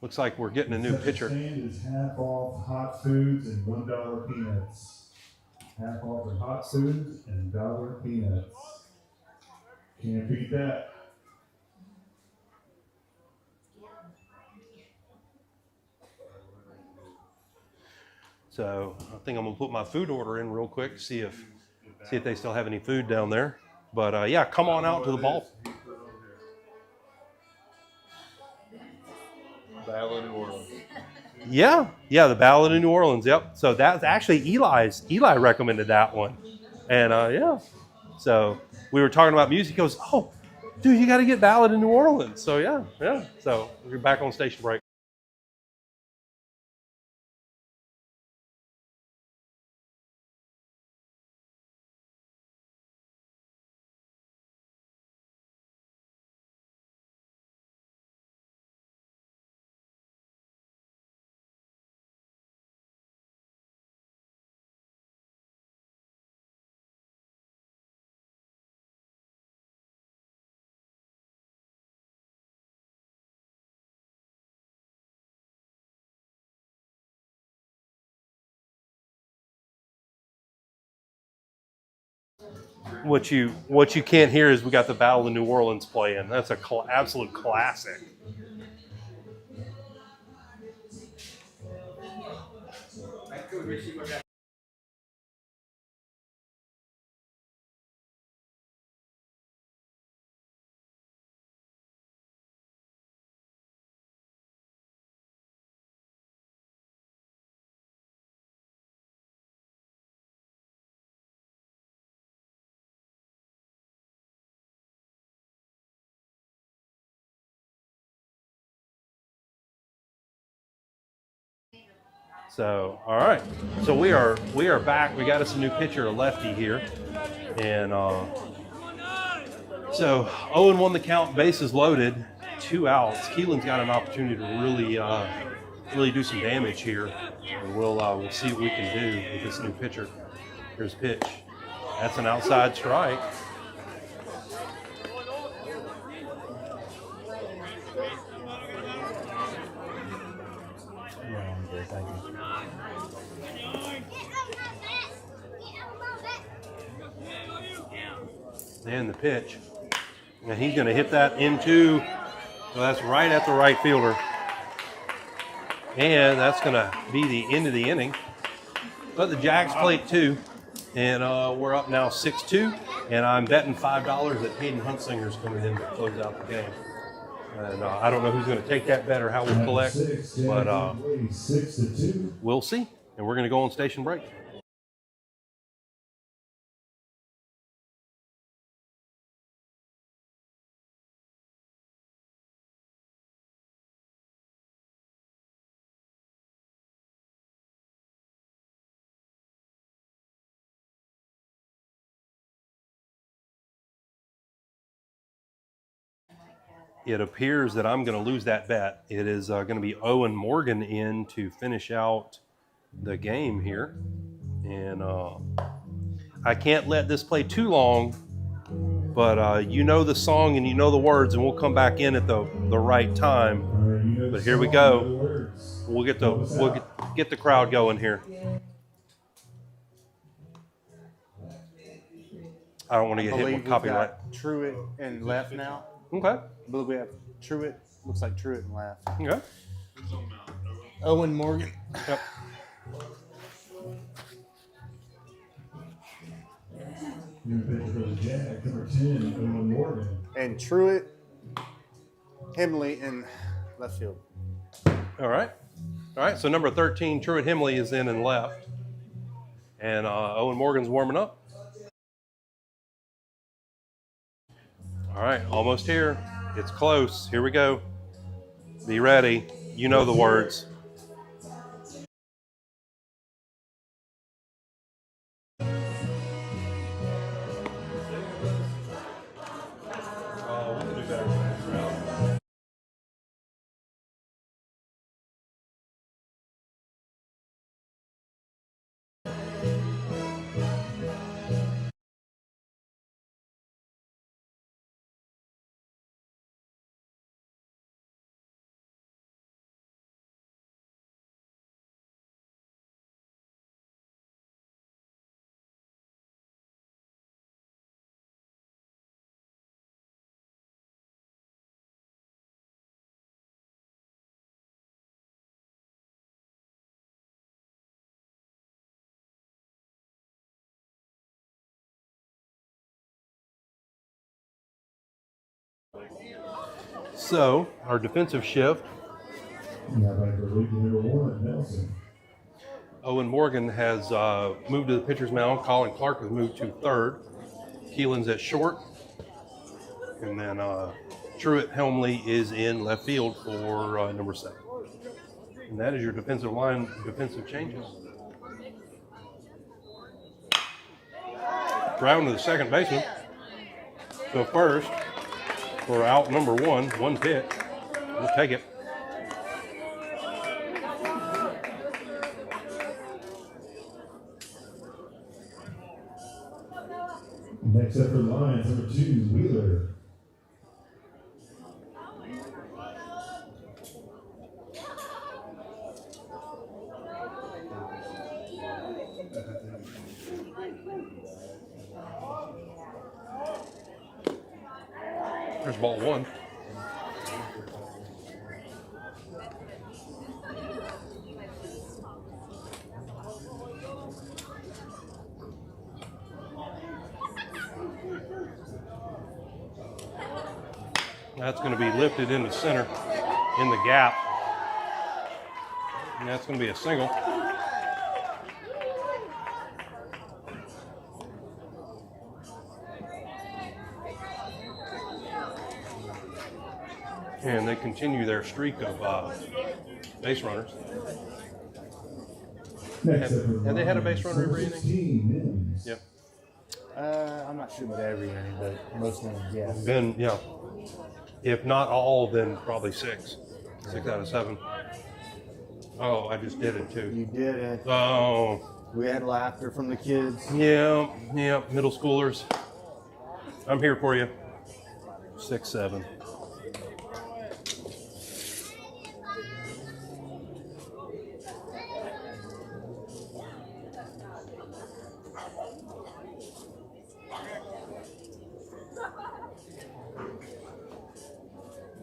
Looks like we're getting a new pitcher. Stand is half off hot foods and $1 peanuts. Half off of hot foods and $1 peanuts. Can't beat that. So I think I'm gonna put my food order in real quick, see if they still have any food down there. But yeah, come on out to the ball. Ballad New Orleans. Yeah, the Ballad in New Orleans. Yep. So that's actually Eli's. Eli recommended that one, and yeah. So we were talking about music. He goes, "Oh, dude, you got to get Ballad in New Orleans." So yeah. So we're back on station break. What you can't hear is we got the Battle of New Orleans playing. That's a absolute classic. So, all right. So we are back. We got us a new pitcher, a lefty here, and so Owen won the count. Bases loaded, 2 outs. Keelan's got an opportunity to really do some damage here, and we'll see what we can do with this new pitcher. Here's pitch. That's an outside strike. And the pitch. And he's going to hit that into, well, that's right at the right fielder. And that's going to be the end of the inning. But the Jags played 2. And we're up now 6-2. And I'm betting $5 that Hayden Huntsinger's coming in to close out the game. And I don't know who's going to take that bet or how we'll collect. But we'll see. And we're going to go on station break. It appears that I'm going to lose that bet. It is going to be Owen Morgan in to finish out the game here. And I can't let this play too long, but you know the song and you know the words, and we'll come back in at the right time. But here we go. We'll get the crowd going here. I don't want to get hit with copyright. Truitt and left now. Okay. I believe we have Truitt. Looks like Truitt and left. Okay. Owen Morgan. Yep. New pitcher for the Jags, number 10, Owen Morgan. And Truitt, Himley in left field. All right. So number 13, Truitt Himley is in and left. And Owen Morgan's warming up. All right, almost here. It's close. Here we go. Be ready. You know the words. So, our defensive shift. Now back to league number 1, Nelson. Owen Morgan has moved to the pitcher's mound. Colin Clark has moved to third. Keelan's at short. And then Truitt Helmley is in left field for number 7. And that is your defensive line, defensive changes. Round to the second baseman. So first, for out number 1 pitch. We'll take it. Next up for the Lions, number 2, Wheeler. There's ball 1. That's going to be lifted into center in the gap. And that's going to be a single. And they continue their streak of base runners. Next up for the Have they had a base runner Lions, every number inning? 16, Mims. Yep. I'm not sure about every inning, but most innings, yes. Been, yeah. If not all, then probably 6. 6 out of 7. Oh, I just did it too. You did it. Oh, We had laughter from the kids. yeah, middle schoolers. I'm here for you. 6, 7.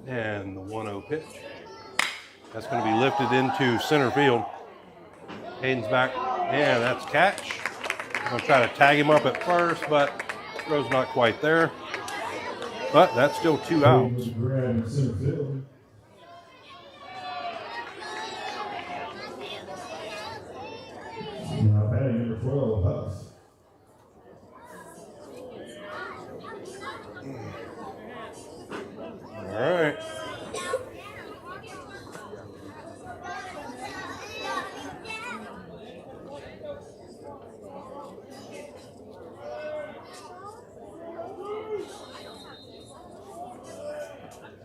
And the 1-0 pitch. That's going to be lifted into center field. Hayden's back, and that's catch. I'm going to try to tag him up at first, but throw's not quite there. But that's still 2 outs. Hayden with grab in center field. Now batting number 12, Huff. All right.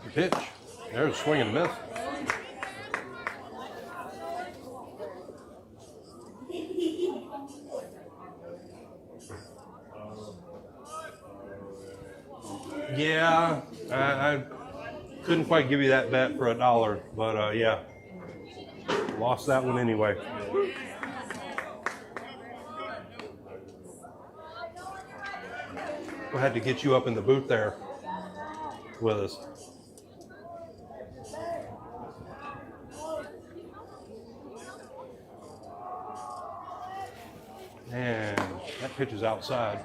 The pitch. There's a swing and a miss. Yeah, I couldn't quite give you that bet for $1, but yeah, lost that one anyway. We had to get you up in the booth there with us. And that pitch is outside.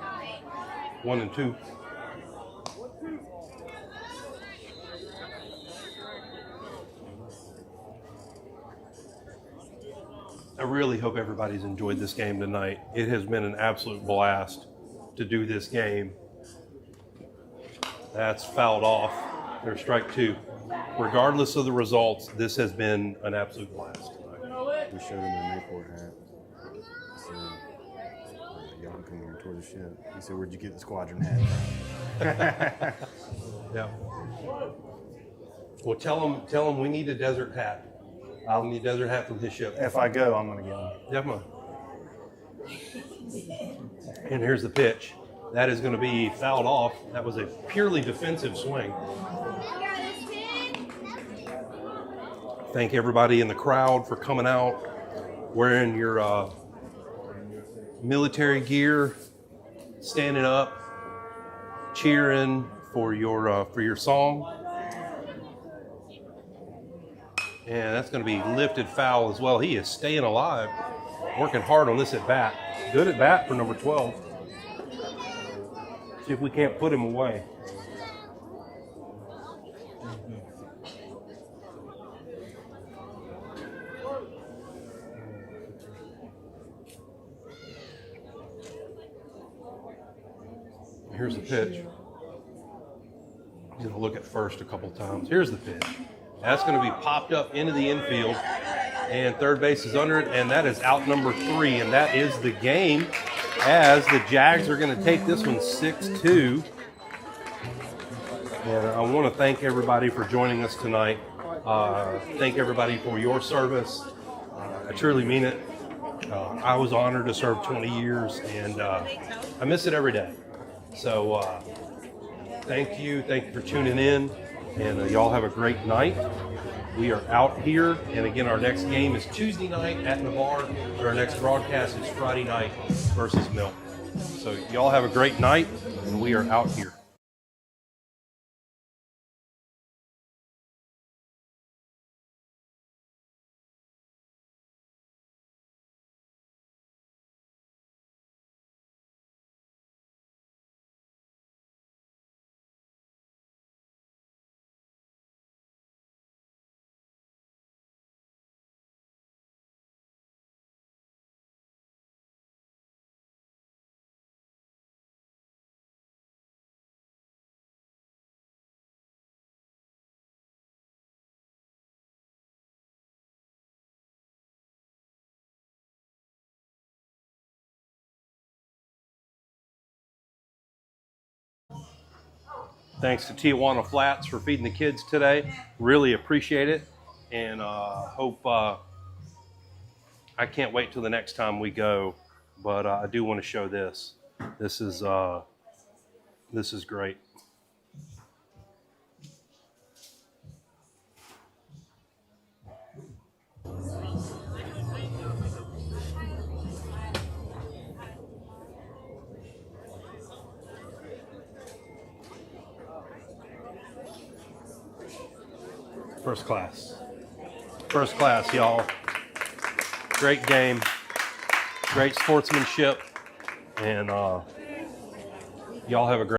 1 and 2. I really hope everybody's enjoyed this game tonight. It has been an absolute blast to do this game. That's fouled off. There's strike 2. Regardless of the results, this has been an absolute blast tonight. We showed him the Mayport hat. So, y'all can come here and tour the ship. He said, "Where'd you get the squadron hat?" Yeah. Well, tell them we need a desert hat. I'll need a desert hat from his ship. If I go, I'm going to get one. Definitely. And here's the pitch. That is going to be fouled off. That was a purely defensive swing. Thank everybody in the crowd for coming out, wearing your military gear, standing up, cheering for your song. And that's going to be lifted foul as well. He is staying alive, working hard on this at bat. Good at bat for number 12. See if we can't put him away. Here's the pitch. He's going to look at first a couple times. Here's the pitch. That's going to be popped up into the infield, and third base is under it, and that is out number 3, and that is the game as the Jags are going to take this one 6-2. And I want to thank everybody for joining us tonight. Thank everybody for your service. I truly mean it. I was honored to serve 20 years, and I miss it every day. So thank you for tuning in. And y'all have a great night. We are out here. And again, our next game is Tuesday night at Navarre. And our next broadcast is Friday night versus Milk. So y'all have a great night, and we are out here. Thanks to Tijuana Flats for feeding the kids today. Really appreciate it. And hope I can't wait till the next time we go. But I do want to show this. This is great. First class. First class, y'all. Great game. Great sportsmanship. And y'all have a great